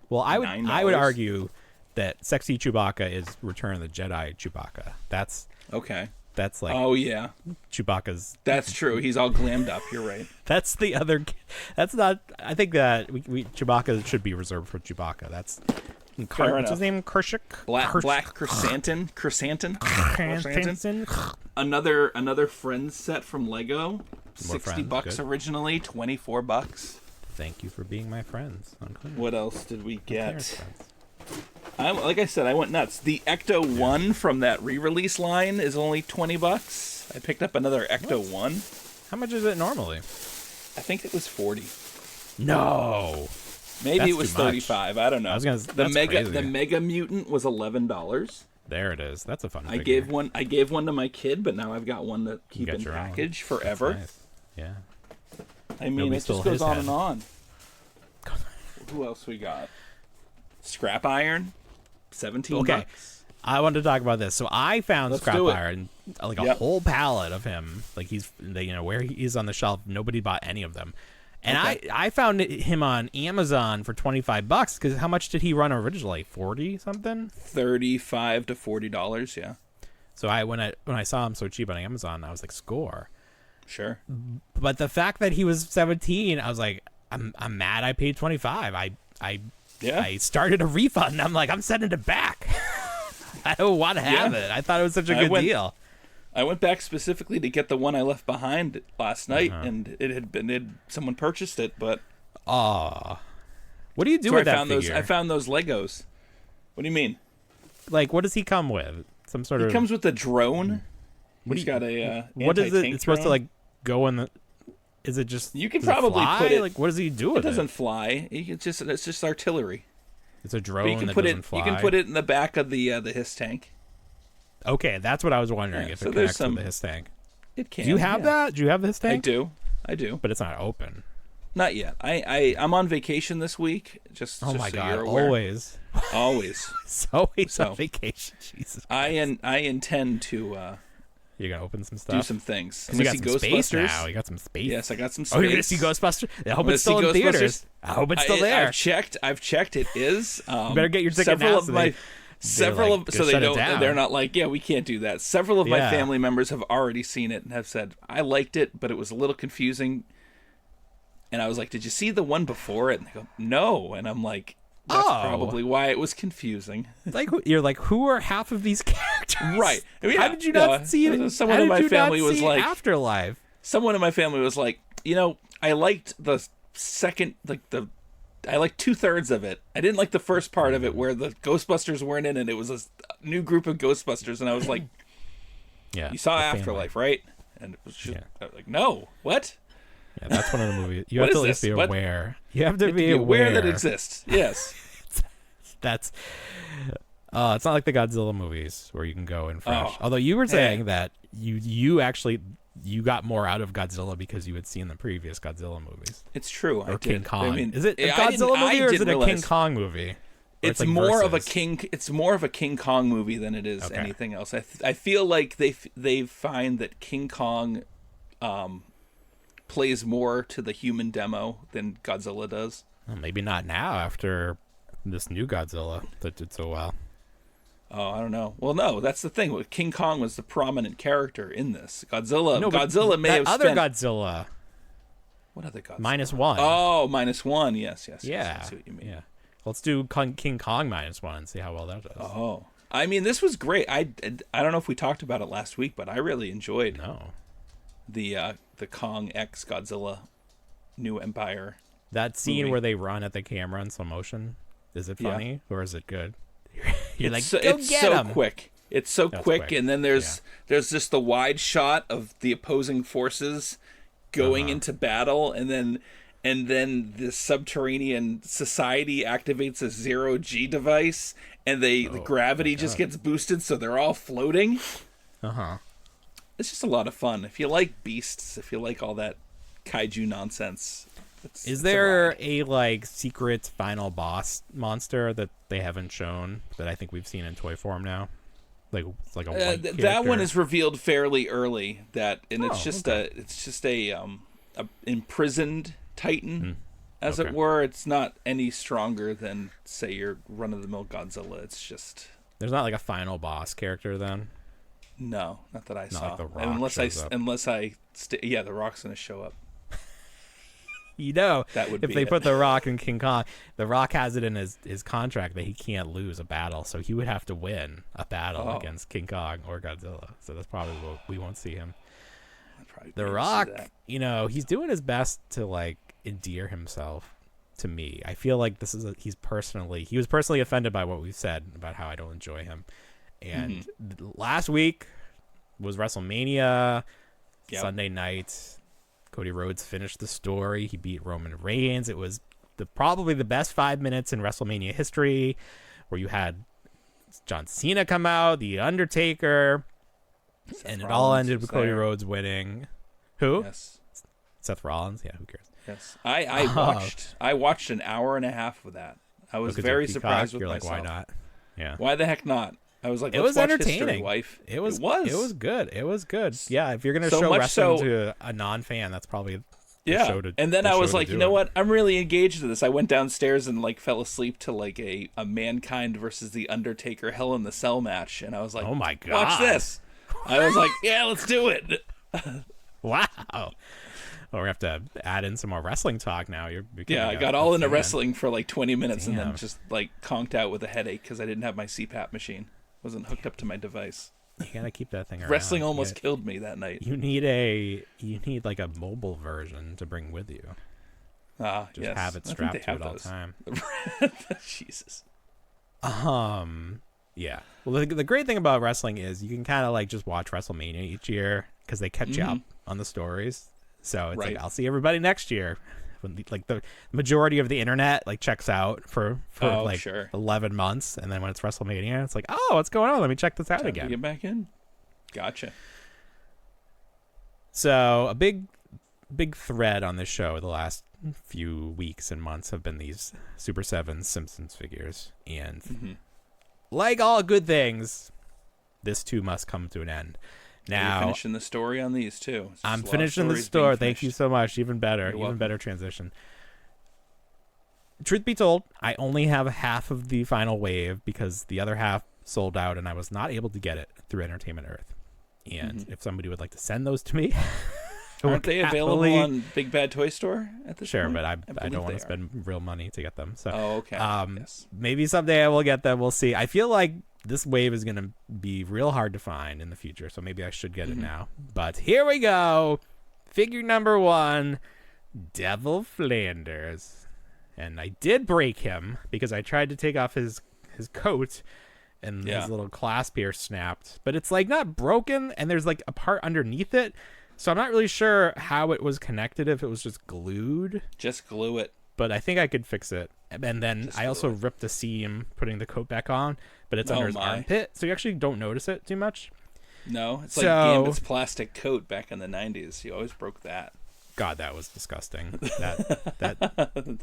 Well, I would $9. argue that sexy Chewbacca is Return of the Jedi Chewbacca. That's Okay. like Oh yeah, Chewbacca's. that's true. He's all glammed up. You're right. That's the other. That's not. I think that we Chewbacca should be reserved for Chewbacca. That's. What's enough. his name? Kershik. Black chrysanthemum. Another Friends set from Lego. $60 Friends, good. originally. $24. Thank you for being my friends on clearance. What else did we Clearance get? friends. Like I said, I went nuts. The Ecto 1 from that re-release line is only $20. I picked up another Ecto 1. How much is it normally? I think it was $40. No. Maybe That's it was too much. $35. I don't know. I was gonna- the that's crazy. Mega Mutant was $11. There it is. That's a fun. I figure. gave one to my kid, but now I've got one to keep got in your own. package That's forever. nice. Yeah. I mean, Nobody it stole just goes his on head. and on. Who else we got? Scrap Iron, $17. Okay. I wanted to talk about this. So I found Let's Scrap do it. Iron, like a Yep. whole pallet of him. Like where he's on the shelf, nobody bought any of them. And Okay. I found him on Amazon for $25 because how much did he run originally? 40 something? $35 to $40. Yeah, So when I saw him so cheap on Amazon, I was like, score. sure. But the fact that he was 17, I was like, I'm mad I paid 25. I started a refund. I'm like, I'm sending it back. I don't want to have it. I thought it was such a good deal. I went back specifically to get the one I left behind last night, and someone purchased it. But what do you do so with I that found figure? I found those Legos. What do you mean? Like, what does he come with? Some sort of. It comes with a drone. What He's do you- got a what is it? anti-tank It's supposed to drone. like go in the. Is it just? You can does it probably fly? put it- Like, what does he do It with doesn't fly. It's just artillery. It's a But drone you can that put doesn't it. fly. You can put it in the back of the HISS tank. Okay, that's what I was wondering. Yeah, If so it there's connects with some- the his tank. It can. Do you have yeah. that? Do you have this tank? I do. But it's not open. Not yet. I'm on vacation this week. Just Oh just my so god! you're aware. Always. Always. It's always So, on vacation. Jesus. I intend to You're gonna open some do stuff. some things. Because you I'm got gonna some see space Ghostbusters. now. You got some space. Yes, I got some space. Oh, you're gonna see Ghostbusters? I hope I'm it's still gonna in see theaters. I hope it's still there. I've checked. It is. You better get your ticket several now of so my they- several like, of so they shut it don't. down. They're not like, yeah, we can't do that. Several of my Yeah. family members have already seen it and have said I liked it, but it was a little confusing. And I was like, did you see the one before it? And they go, no. And I'm like, that's probably why it was confusing. Like you're like, who are half of these characters? Right. I mean, How yeah, did you not yeah. see it? Someone How in did my you family not was see like, Afterlife. someone in my family was like, I liked the second, I liked 2/3 of it. I didn't like the first part of it where the Ghostbusters weren't in it. It was a new group of Ghostbusters, and I was like, Yeah. you saw the family. Afterlife, right? And it was just Yeah. I was like, no, what? Yeah, that's one of the movies. You What have to is at least this? be What? aware. You have to You have to be be aware aware that it exists. Yes. That's. It's not like the Godzilla movies where you can go in fresh. Oh, Although you were saying that you actually got more out of Godzilla because you had seen the previous Godzilla movies. It's true. I Or did. King Kong. I mean, is it a I didn't- Godzilla movie I or is didn't it a King realize- Kong movie? Or It's like more of a versus? King. It's more of a King Kong movie than it is Okay. anything else. I feel like they find that King Kong plays more to the human demo than Godzilla does. Well, maybe not now after this new Godzilla that did so well. Oh, I don't know. Well, no, that's the thing. King Kong was the prominent character in this. Godzilla. No, but Godzilla may that have other spent. Godzilla What other Godzilla? -1. Oh, -1. Yes. yeah. I see what you mean. Yeah. Let's do King Kong -1 and see how well that does. Oh, I mean, this was great. I don't know if we talked about it last week, but I really enjoyed No. the Kong X Godzilla New Empire. That scene movie. where they run at the camera in slow motion, is it Yeah. funny or is it good? You're like, So, go it's get so him. quick. It's so That's quick, quick. and then there's just the wide shot of the opposing forces going into battle, and then the subterranean society activates a 0G device, and the gravity just gets boosted, so they're all floating. It's just a lot of fun. If you like beasts, if you like all that kaiju nonsense. Is there a like secret final boss monster that they haven't shown that I think we've seen in toy form now? Like it's like a white that one character? is revealed fairly early. And it's Oh, just okay. a imprisoned Titan, as it Okay. were. It's not any stronger than say your run of the mill Godzilla. It's just There's not like a final boss character then. no, not that I saw. like The Rock unless shows up. The Rock's gonna show up. You know, That would if be they it. put The Rock in King Kong, The Rock has it in his contract that he can't lose a battle, so he would have to win a battle Oh. against King Kong or Godzilla. So that's probably what we won't see him. I'd probably The pay to see Rock, that. you know, he's doing his best to like endear himself to me. I feel like he was personally offended by what we've said about how I don't enjoy him. And last week was WrestleMania, Yep. Sunday night. Cody Rhodes finished the story. He beat Roman Reigns. It was probably the best 5 minutes in WrestleMania history, where you had John Cena come out, The Undertaker, and it all Rollins ended was with Cody there. Rhodes winning. Who? Yes. Seth Rollins. Yeah, who cares? Yes. I watched an hour and a half of that. I was very surprised with You're myself. like, why not? Yeah. Why the heck not? I was like, It let's was watch entertaining. History, wife. It was good. It was good. Yeah, if you're gonna So show much wrestling so- to a non-fan, that's probably Yeah. show to, And then the I was show to like, do you know it. what? I'm really engaged in this. I went downstairs and like fell asleep to like a Mankind versus the Undertaker Hell in the Cell match, and I was like, Oh my God. watch this. I was like, yeah, let's do it. Wow. Well, we have to add in some more wrestling talk now. You're Yeah, I becoming got a all into fan. wrestling for like 20 minutes and Damn. then just like conked out with a headache because I didn't have my CPAP machine. Wasn't hooked up to my device. You gotta keep that thing around. Wrestling almost killed me that night. You need like a mobile version to bring with you. Ah, Just yes. have it I think strapped they to have it all the those. time. Jesus. Yeah. Well, the great thing about wrestling is you can kind of like just watch WrestleMania each year because they catch you up on the stories. So it's Right. like I'll see everybody next year. When the majority of the internet like checks out for like sure. 11 months, and then when it's WrestleMania, it's like, oh, what's going on? Let me check this out Time to again. get back in. Gotcha. So a big thread on this show the last few weeks and months have been these Super 7 Simpsons figures, and like all good things, this too must come to an end. Are you Now finishing the story on these too? It's just I'm a lot of finishing the stories story. being Thank you finished. so much. Even better. You're welcome. Better transition. Truth be told, I only have half of the final wave because the other half sold out and I was not able to get it through Entertainment Earth. And if somebody would like to send those to me, Aren't they available happily- on Big Bad Toy Store at this Sure, point? but I believe don't want they to are. spend real money to get them. So Oh, okay. Yes. maybe someday I will get them. We'll see. I feel like this wave is going to be real hard to find in the future, so maybe I should get it now. But here we go. Figure number 1, Devil Flanders. And I did break him because I tried to take off his coat and his little clasp here snapped. But it's like not broken, and there's like a part underneath it. So I'm not really sure how it was connected, if it was just glued. Just glue it. But I think I could fix it. And then I also ripped the seam putting the coat back on, but it's under his armpit, so you actually don't notice it too much. No, it's So- like Gambit's plastic coat back in the 90s. You always broke that. God, that was disgusting. That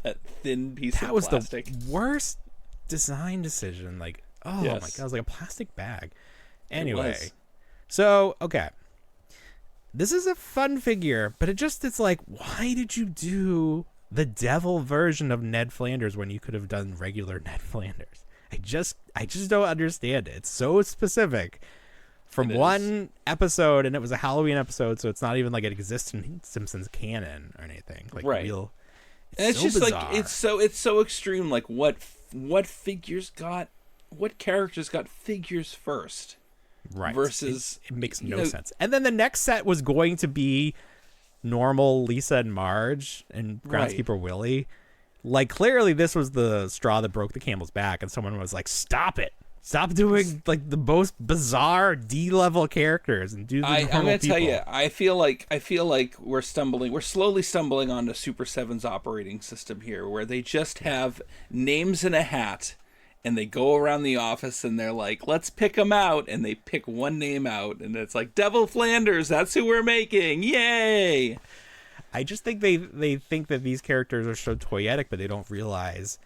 That thin piece that of was plastic. the worst design decision. Like, oh my Yes. God, it was like a plastic bag. It Anyway, was. so okay. This is a fun figure, but it's like, why did you do the devil version of Ned Flanders when you could have done regular Ned Flanders? I just don't understand it. It's so specific from It is. one episode, and it was a Halloween episode, so it's not even like it exists in Simpsons canon or anything. Like Right. real. And it's so just bizarre. like it's so extreme. Like what characters got figures first? right versus, it makes you no know- sense. And then the next set was going to be normal Lisa and Marge and groundskeeper Willie. Like, clearly this was the straw that broke the camel's back, and someone was like, stop Stop doing like the most bizarre D-level characters and do the normal I'm gonna people. tell you, I feel like we're slowly stumbling onto Super 7's operating system here, where they just have names in a hat, and they go around the office and they're like, let's pick them out, and they pick one name out, and it's like, Devil Flanders, that's who we're making, yay! I just think they think that these characters are so toyetic, but they don't realize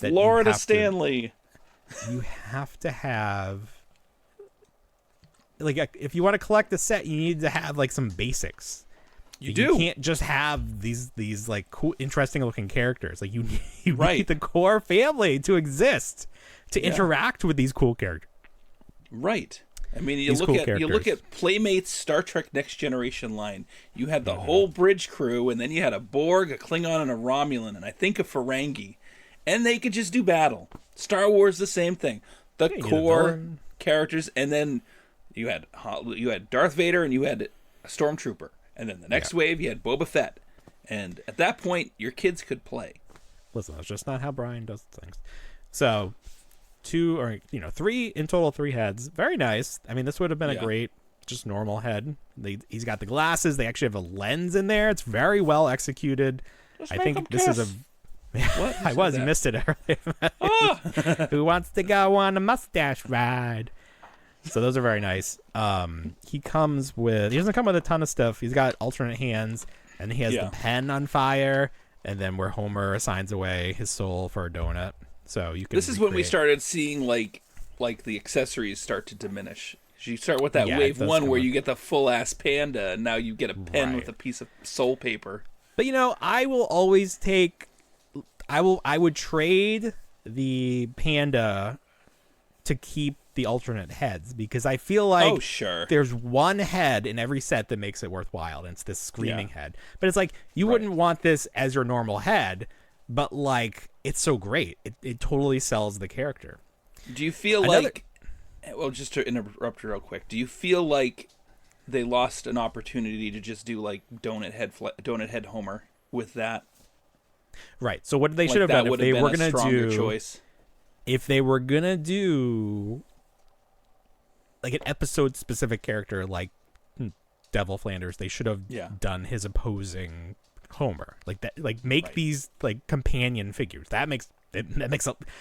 that Florida Stanley. You have to have, like, if you want to collect the set, you need to have like some basics. You You can't just have these like cool, interesting looking characters. Like you need the core family to exist to interact with these cool characters. Right. I mean, you These look cool at Playmates Star Trek Next Generation line. You had the whole bridge crew, and then you had a Borg, a Klingon, and a Romulan, and I think a Ferengi, and they could just do battle. Star Wars, the same thing. The you need a core villain. characters, and then you had Darth Vader, and you had a Stormtrooper, and then the next wave you had Boba Fett, and at that point your kids could play. Listen, that's just not how Brian does things. So, 3 in total, 3 heads. Very nice. I mean, this would have been a great, just normal head. He's got the glasses. They actually have a lens in there. It's very well executed. I think this is a. What? You missed it earlier. Who wants to go on a mustache ride? So those are very nice. He doesn't come with a ton of stuff. He's got alternate hands, and he has the pen on fire, and then where Homer assigns away his soul for a donut. So you can. This is when we recreate- started seeing like the accessories start to diminish. You start with that Yeah, wave it does 1 come where up. you get the full ass panda, and now you get a pen Right. with a piece of soul paper. But I will always take. I would trade the panda to keep the alternate heads, because I feel like Oh, sure. there's one head in every set that makes it worthwhile, and it's this screaming Yeah. head. But it's like you Right. wouldn't want this as your normal head, but like it's so great. It totally sells the character. Do you feel Another- like, well, just to interrupt you real quick, do you feel like they lost an opportunity to just do like donut head Homer with that? Right. So what they Like, should have that done if would they been were a gonna stronger do choice. if they were gonna do like an episode specific character like Devil Flanders, they should have Yeah. done his opposing Homer. Like that, like make Right. these like companion figures. That makes a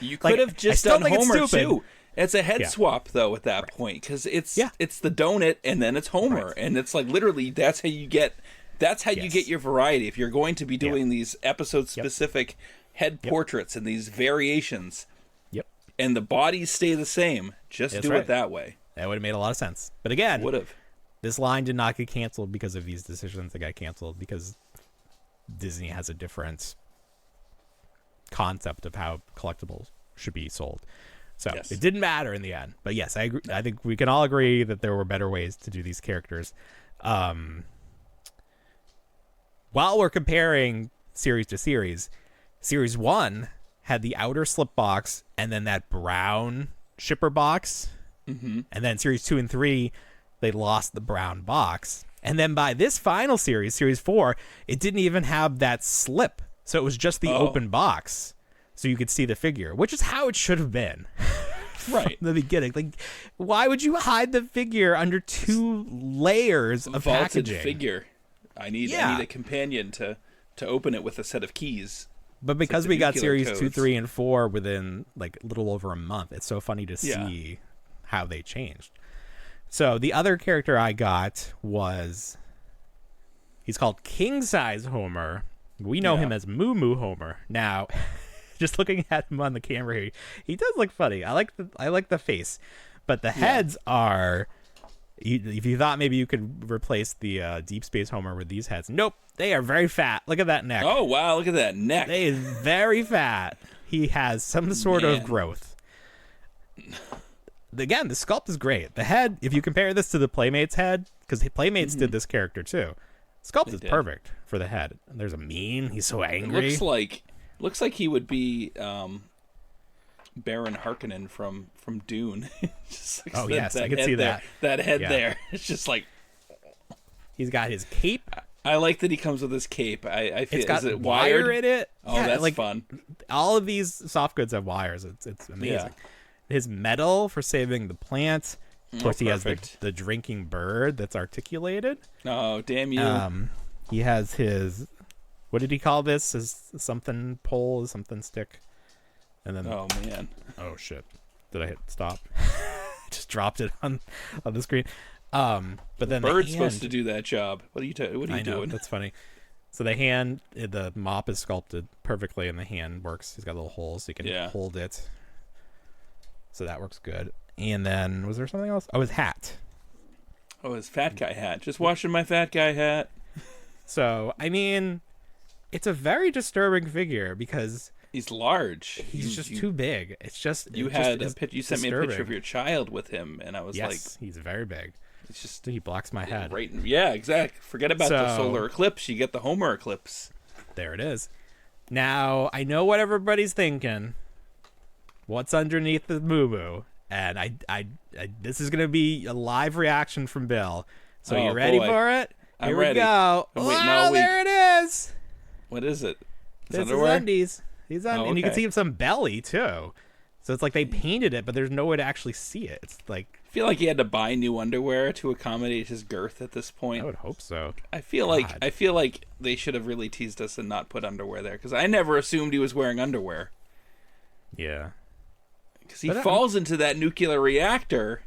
You like, could have I just still done think it's Homer stupid. too. It's a head Yeah. swap though at that point, because it's Yeah. it's the donut and then it's Homer, Right. and it's like literally that's how you get you Yes. get your variety. If you're going to be doing these episode specific head portraits and these variations, Yep. and the bodies stay the same, just That's do right. it that way. That would have made a lot of sense. But again, Would have. this line did not get canceled because of these decisions. It got canceled because Disney has a different concept of how collectibles should be sold. So Yes. it didn't matter in the end. But yes, I agree. I think we can all agree that there were better ways to do these characters. While we're comparing series to series, series 1 had the outer slip box and then that brown shipper box. Mm-hmm. And then series 2 and 3, they lost the brown box. And then by this final series, series 4, it didn't even have that slip. So it was just the open box. So you could see the figure, which is how it should have been. Right. From the beginning. Like, why would you hide the figure under 2 layers of Vaulted packaging? figure. I need a companion to open it with a set of keys. But because the we got nuclear series 2, codes. 3, and 4 within like a little over a month, it's so funny to Yeah. see how they changed. So the other character I got was, he's called King Size Homer. We know him as Moo Moo Homer. Now, just looking at him on the camera here, he does look funny. I like the face, but the heads are. If you thought maybe you could replace the Deep Space Homer with these heads, nope, they are very fat. Look at that neck. Oh wow, look at that neck. They is very fat. He has some sort of Man. growth. Again, the sculpt is great. The head, if you compare this to the Playmates head, because Playmates did this character too, sculpt is did. perfect for the head. There's a mean. He's so It angry. looks like he would be Baron Harkonnen from Dune. Just looks Oh, yes, I could head see there. that. That head Yeah. there. It's just like, He's got his cape. I like that he comes with his cape. I feel It's got is it wire wired? in it. Oh, Yeah, that's like, fun. All of these soft goods have wires. It's amazing. Yeah. His medal for saving the plant. Of course, he has perfect. the drinking bird that's articulated. Oh, damn you. He has his, what did he call this? His something pole, something stick. And then, oh man. oh shit. Did I hit stop? Just dropped it on the screen. But then Bird's the supposed to hand, do that job. What are you I know, doing? that's funny. So the mop is sculpted perfectly and the hand works. He's got little holes so you can hold it. So that works good. And then, was there something else? Oh, his hat. Oh, his fat guy hat. Just washing my fat guy hat. So, I mean, it's a very disturbing figure because He's large. he's just too big. It's just You it just had a is picture. You sent me a picture of disturbing. your child with him, and I was like, Yes, he's very big. it's just He blocks my head. right. Yeah, exactly. Forget about the So- solar eclipse. You get the Homer eclipse. There it is. Now, I know what everybody's thinking. What's underneath the moo-moo? And I this is going to be a live reaction from Bill. So Oh, you ready boy. for it? I'm Here ready. we go. I'm waiting Oh, all week. there it is. What is it? It's This is underwear? undies. He's on, Oh, and you can okay. see some belly too. So it's like they painted it, but there's no way to actually see it. It's like, I feel like he had to buy new underwear to accommodate his girth at this point. I would hope so. I feel like they should have really teased us and not put underwear there, because I never assumed he was wearing underwear. Yeah. Because he But, falls into that nuclear reactor,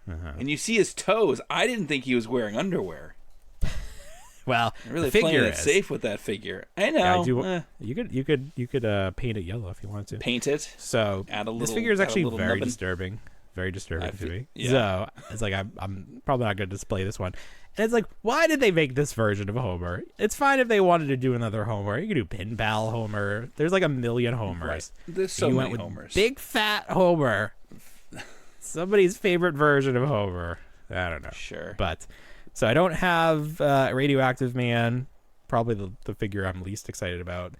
and you see his toes. I didn't think he was wearing underwear. Well, I'm really the figure playing it is safe with that figure. I know. Yeah, I do. You could paint it yellow if you wanted to. Paint it. So Add a little. this figure is actually very nubbin. disturbing. Very disturbing to me. Yeah. So it's like I'm probably not going to display this one. And it's like, why did they make this version of Homer? It's fine if they wanted to do another Homer. You could do Pin Pal Homer. There's like a million Homers. Right. There's so you many went with Homers. Big fat Homer. Somebody's favorite version of Homer. I don't know. Sure. But so I don't have Radioactive Man. Probably the figure I'm least excited about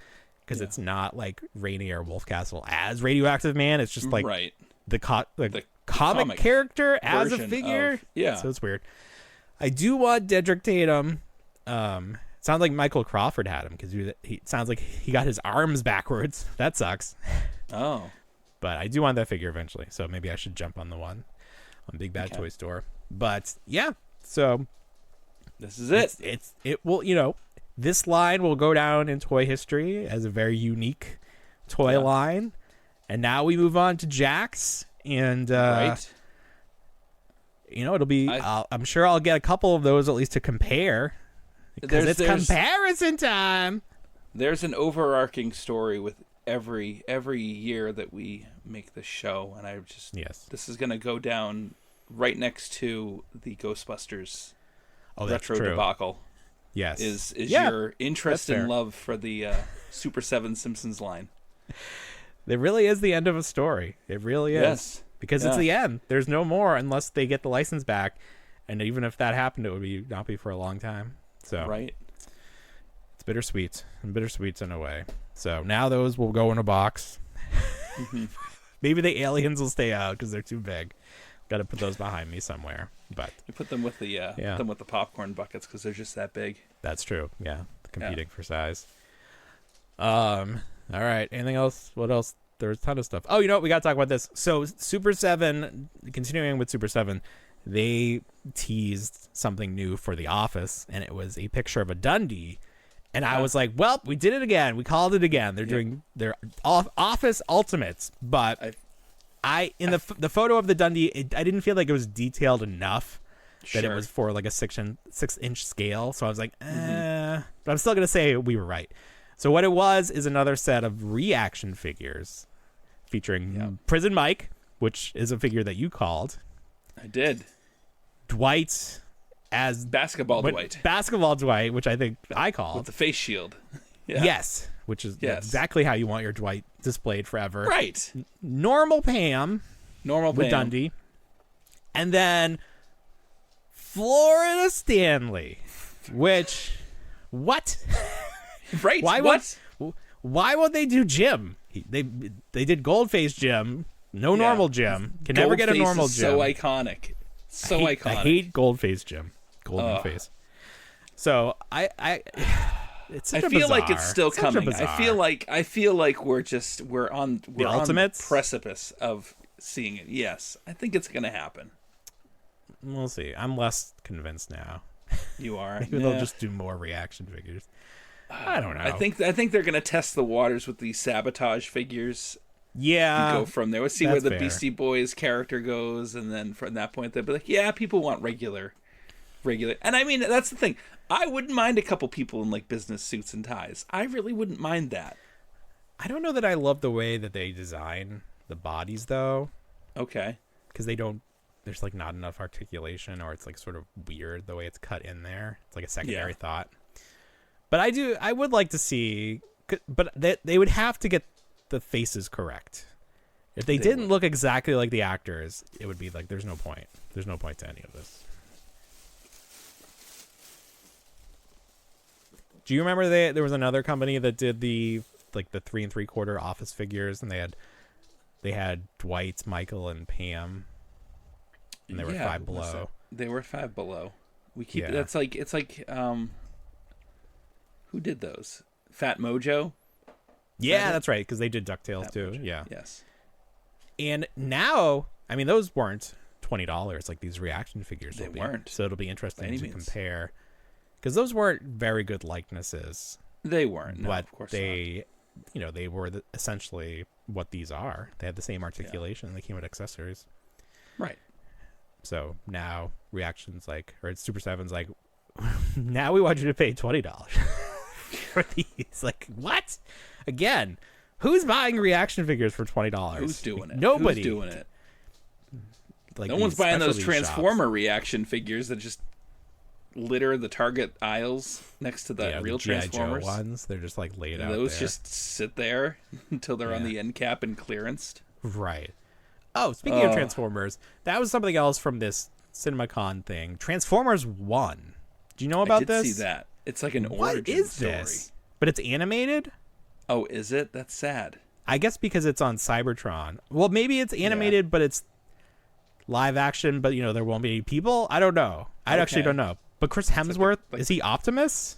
because it's not like Rainier Wolfcastle as Radioactive Man. It's just like right. the comic comic character as a version figure. of- yeah. So it's weird. I do want Dedrick Tatum. Sounds like Michael Crawford had him because he sounds like he got his arms backwards. That sucks. Oh. But I do want that figure eventually. So maybe I should jump on the one on Big Bad Toy Store. But yeah, so This is it. It will, this line will go down in toy history as a very unique toy line. And now we move on to Jax and Right. It'll be. I'm sure I'll get a couple of those at least to compare. Because it's comparison time. There's an overarching story with every year that we make this show, and I just this is gonna go down right next to the Ghostbusters retro debacle. Yes, is your interest and and love for the Super 7 Simpsons line? It really is the end of a story. It really is. Yes. Because it's the end. There's no more unless they get the license back. And even if that happened, it would not be for a long time. So right. It's bittersweet. And bittersweet's in a way. So now those will go in a box. Maybe the aliens will stay out because they're too big. Got to put those behind me somewhere. But you put them with the popcorn buckets because they're just that big. That's true. Yeah, competing for size. All right. Anything else? What else? There's a ton of stuff. Oh, you know what? We got to talk about this. So Super 7, continuing with Super 7, they teased something new for The Office, and it was a picture of a Dundee. And I was like, well, we did it again. We called it again. They're doing their Office Ultimates. But the photo of the Dundee, I didn't feel like it was detailed enough that it was for like a 6-inch scale. So I was like, but I'm still going to say we were right. So what it was is another set of reaction figures featuring Prison Mike, which is a figure that you called. I did. Dwight as Basketball Dwight, which I think I called. With the face shield. Yeah. Yes, which is exactly how you want your Dwight displayed forever. Right. Normal Pam. With Dundee. And then Florida Stanley, which, what? Right. Why won't they do Jim? They did Goldface Jim. No normal Jim. Can never get a normal Jim. So iconic. Iconic. I hate Goldface Jim. Golden face. So it's such I a feel bizarre. like it's still coming. I feel like we're on the Ultimates? precipice of seeing it. Yes, I think it's gonna happen. We'll see. I'm less convinced now. You are. Maybe they'll just do more reaction figures. I don't know. I think they're gonna test the waters with these sabotage figures. Yeah, and go from there. Let's see where the Beastie Boys character goes, and then from that point they'll be like, yeah, people want regular. And I mean, that's the thing. I wouldn't mind a couple people in like business suits and ties. I really wouldn't mind that. I don't know that I love the way that they design the bodies though. Okay. Because there's like not enough articulation, or it's like sort of weird the way it's cut in there. It's like a secondary thought. But I would like to see, but they would have to get the faces correct. If they didn't look exactly like the actors, it would be like, there's no point. There's no point to any of this. Do you remember there was another company that did the 3 3/4 Office figures, and they had Dwight, Michael, and Pam, and they were Five Below. They were Five Below. We keep it's like who did those? Fat Mojo. Yeah, that's right, because they did DuckTales too. Mojo. Yeah. Yes. And now, I mean, those weren't $20 like these reaction figures. They weren't. So it'll be interesting to compare. Because those weren't very good likenesses. They weren't. No, but of course they were essentially what these are. They had the same articulation. They came with accessories. Right. So now reactions or Super 7's like, now we want you to pay $20 for these. Like, what? Again, who's buying reaction figures for $20? Who's doing it? Nobody. Who's doing it? Like, No one's buying those specialty Transformer shops. reaction figures that just litter the Target aisles next to the real the G.I. Joe Transformers. ones, they're just like laid out Those there. just sit there until they're on Yeah. the end cap and clearanced. Right. Oh, speaking of Transformers, that was something else from this CinemaCon thing. Transformers 1. Do you know about I did this? see that. It's like an What origin is story. this? But it's animated? Oh, is it? That's sad. I guess because it's on Cybertron. Well, maybe it's animated, but it's live action, but, there won't be any people? I don't know. I actually don't know. But Chris Hemsworth, like- is he Optimus?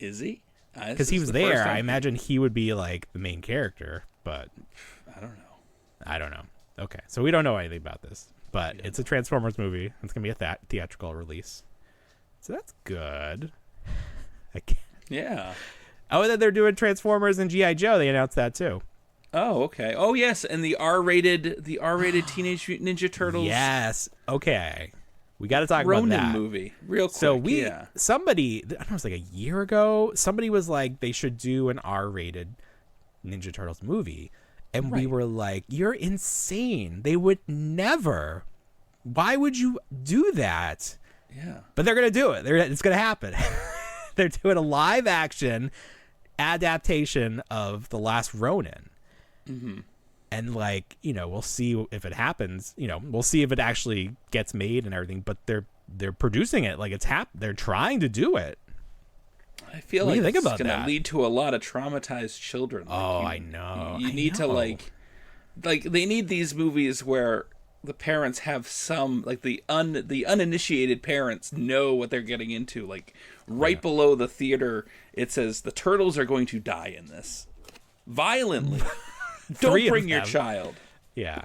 Is he? Because he was there. I imagine he would be, like, the main character, but I don't know. Okay, so we don't know anything about this, but it's a Transformers movie. It's going to be a theatrical release. So that's good. Yeah. Oh, and then they're doing Transformers and G.I. Joe. They announced that, too. Oh, okay. Oh, yes, and the R-rated Teenage Mutant Ninja Turtles Yes. Okay. We got to talk Ronin about that. movie real quick. So yeah. somebody, I don't know, it was like a year ago, somebody was like, they should do an R-rated Ninja Turtles movie. And we were like, you're insane. They would never. Why would you do that? Yeah. But they're going to do it. It's going to happen. They're doing a live action adaptation of The Last Ronin. Mm-hmm. And we'll see if it happens. We'll see if it actually gets made and everything. But they're producing it. Like they're trying to do it. I feel What do like you think it's about going to that? lead to a lot of traumatized children. I know. You need to they need these movies where the parents have some the uninitiated parents know what they're getting into. Like right below the theater, it says the turtles are going to die in this violently. Don't bring your child. Yeah.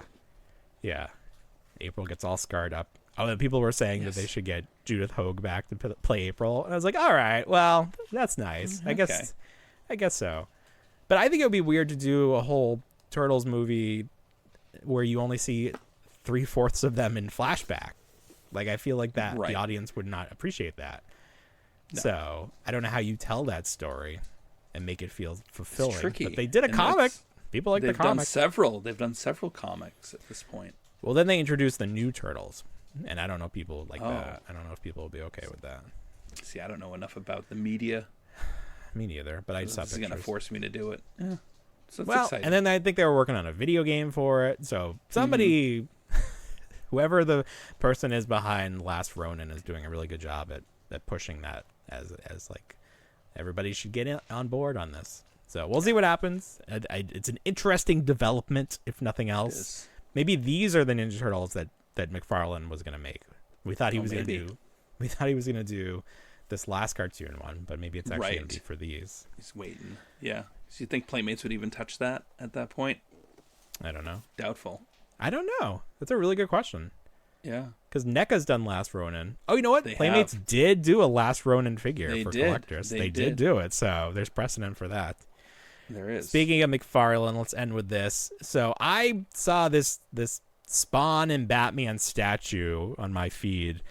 April gets all scarred up. Oh, and people were saying that they should get Judith Hogue back to play April, and I was like, all right, well, that's nice. I guess so. But I think it would be weird to do a whole Turtles movie where you only see 3/4 of them in flashback. Like I feel like that the audience would not appreciate that. No. So I don't know how you tell that story and make it feel fulfilling. It's tricky. But they did a comic. People like the comic. They've done several comics at this point. Well, then they introduced the new Turtles. And I don't know if people like that. I don't know if people will be okay with that. See, I don't know enough about the media. Me neither, but I just saw pictures. This is going to force me to do it. Yeah. So it's exciting. And then I think they were working on a video game for it. So somebody, whoever the person is behind Last Ronin is doing a really good job at pushing that as like everybody should get on board on this. So we'll see what happens. It's an interesting development, if nothing else. Maybe these are the Ninja Turtles that McFarlane was going to make. We thought he was going to do. We thought he was going to do this last cartoon one, but maybe it's actually going to be for these. He's waiting. Yeah. So you think Playmates would even touch that at that point? I don't know. Doubtful. I don't know. That's a really good question. Yeah. Because NECA's done Last Ronin. Oh, you know what? They Playmates have. did do a Last Ronin figure for did. collectors. They did do it, so there's precedent for that. There is. Speaking of McFarlane, let's end with this. So I saw this Spawn and Batman statue on my feed,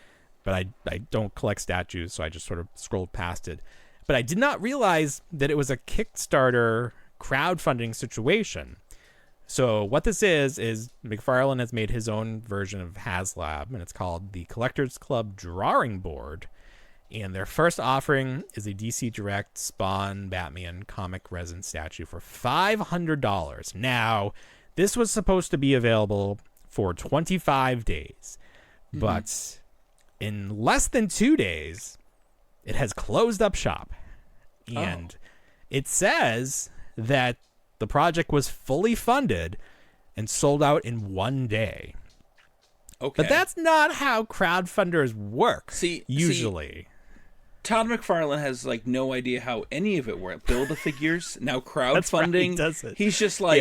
but I don't collect statues, so I just sort of scrolled past it. But I did not realize that it was a Kickstarter crowdfunding situation. So what this is McFarlane has made his own version of HasLab, and it's called the Collectors Club Drawing Board. And their first offering is a DC Direct Spawn Batman comic resin statue for $500. Now, this was supposed to be available for 25 days, but in less than 2 days, it has closed up shop. And it says that the project was fully funded and sold out in 1 day. Okay. But that's not how crowdfunders work, usually. Todd McFarlane has no idea how any of it works. Build the figures, now crowdfunding. He does it. He's just like,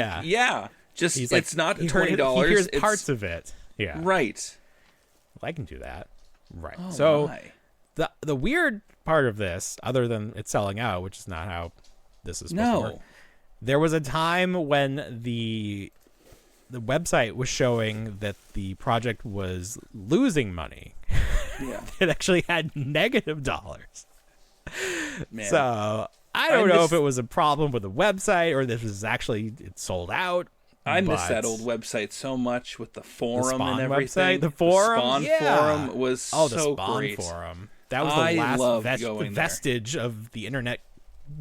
just He's it's not $20. He hears it's parts of it. Yeah. Right. Well, I can do that. Right. Oh, so my. the weird part of this, other than it selling out, which is not how this is supposed to work. There was a time when the website was showing that the project was losing money. Yeah. It actually had negative dollars. Man. So I don't know miss- if it was a problem with the website or this was actually it sold out. I miss but that old website so much with the forum Spawn and everything. website? The forum? Spawn Yeah. forum was Oh, the so Spawn great. forum. That was I the last loved going there. vestige of the internet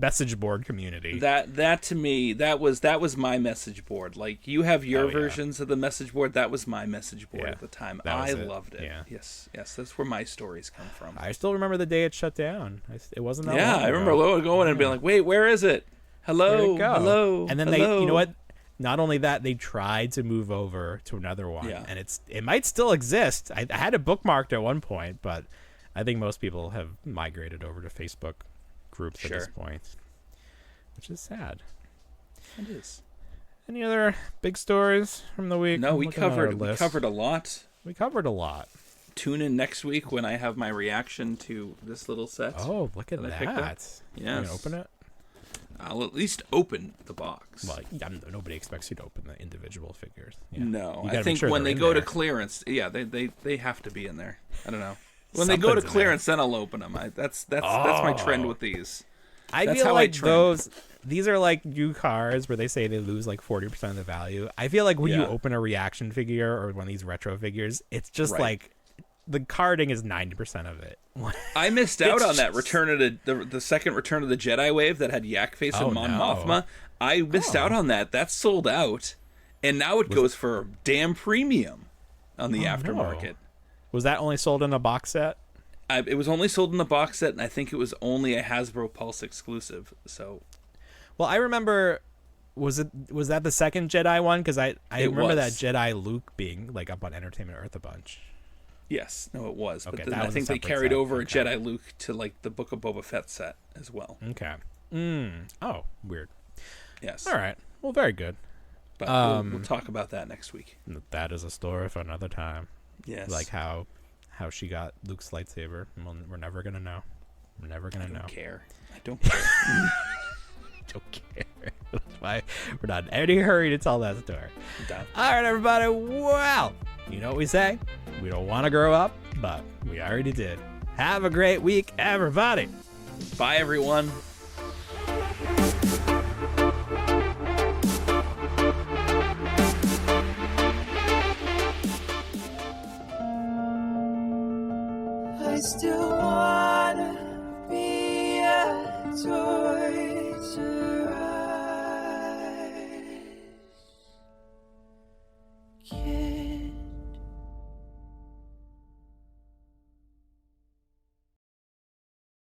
message board community. That to me, that was my message board. Like you have your Oh, yeah. versions of the message board. That was my message board Yeah, at the time. that was I it. loved it. Yeah. Yes, that's where my stories come from. I still remember the day it shut down. It wasn't that Yeah, long I remember ago. Loa going and being like, "Wait, where is it? Hello, Where'd it go? hello." And then hello. they, you know what? Not only that, they tried to move over to another one, Yeah. and it might still exist. I had it bookmarked at one point, but I think most people have migrated over to Facebook groups at this Sure. point, which is sad. It is. Any other big stories from the week? No, I'm we looking at our covered list. a lot. We covered a lot. Tune in next week when I have my reaction to this little set. Oh, look at that I picked up. that! You gonna Yes. open it? I'll at least open the box. Well, nobody expects you to open the individual figures. Yeah. No, You gotta I make think sure when they're they in go to there. clearance, yeah, they have to be in there. I don't know. When they go to Something's in clearance, then I'll open them. That's my trend with these. I That's feel how I like trend. these are like new cars where they say they lose like 40% of the value. I feel like when you Yeah. open a reaction figure or one of these retro figures, it's just Right. like the carding is 90% of it. I missed out It's on that just- Return of the second Return of the Jedi wave that had Yak Face Oh, and Mon no. Mothma. I missed out on that. That's sold out, and now it goes for a damn premium on the aftermarket. Was that only sold in a box set? It was only sold in the box set, and I think it was only a Hasbro Pulse exclusive. So Well, I remember was that the second Jedi one? Because I It remember that was. Jedi Luke being like up on Entertainment Earth a bunch. yes, no, it was. Okay, But then that I was a think they separate carried set. over Okay. a Jedi Luke to like the Book of Boba Fett set as well. Okay. Oh, weird. Yes. All right. Well, very good. But we'll talk about that next week. That is a story for another time. Yes. Like how she got Luke's lightsaber. We're never gonna know. We're never gonna I know. don't care. I don't care. Don't care. That's why we're not in any hurry to tell that story. Done. All right, everybody. Well, you know what we say? We don't want to grow up, but we already did. Have a great week, everybody. Bye, everyone. I still wanna be a toy.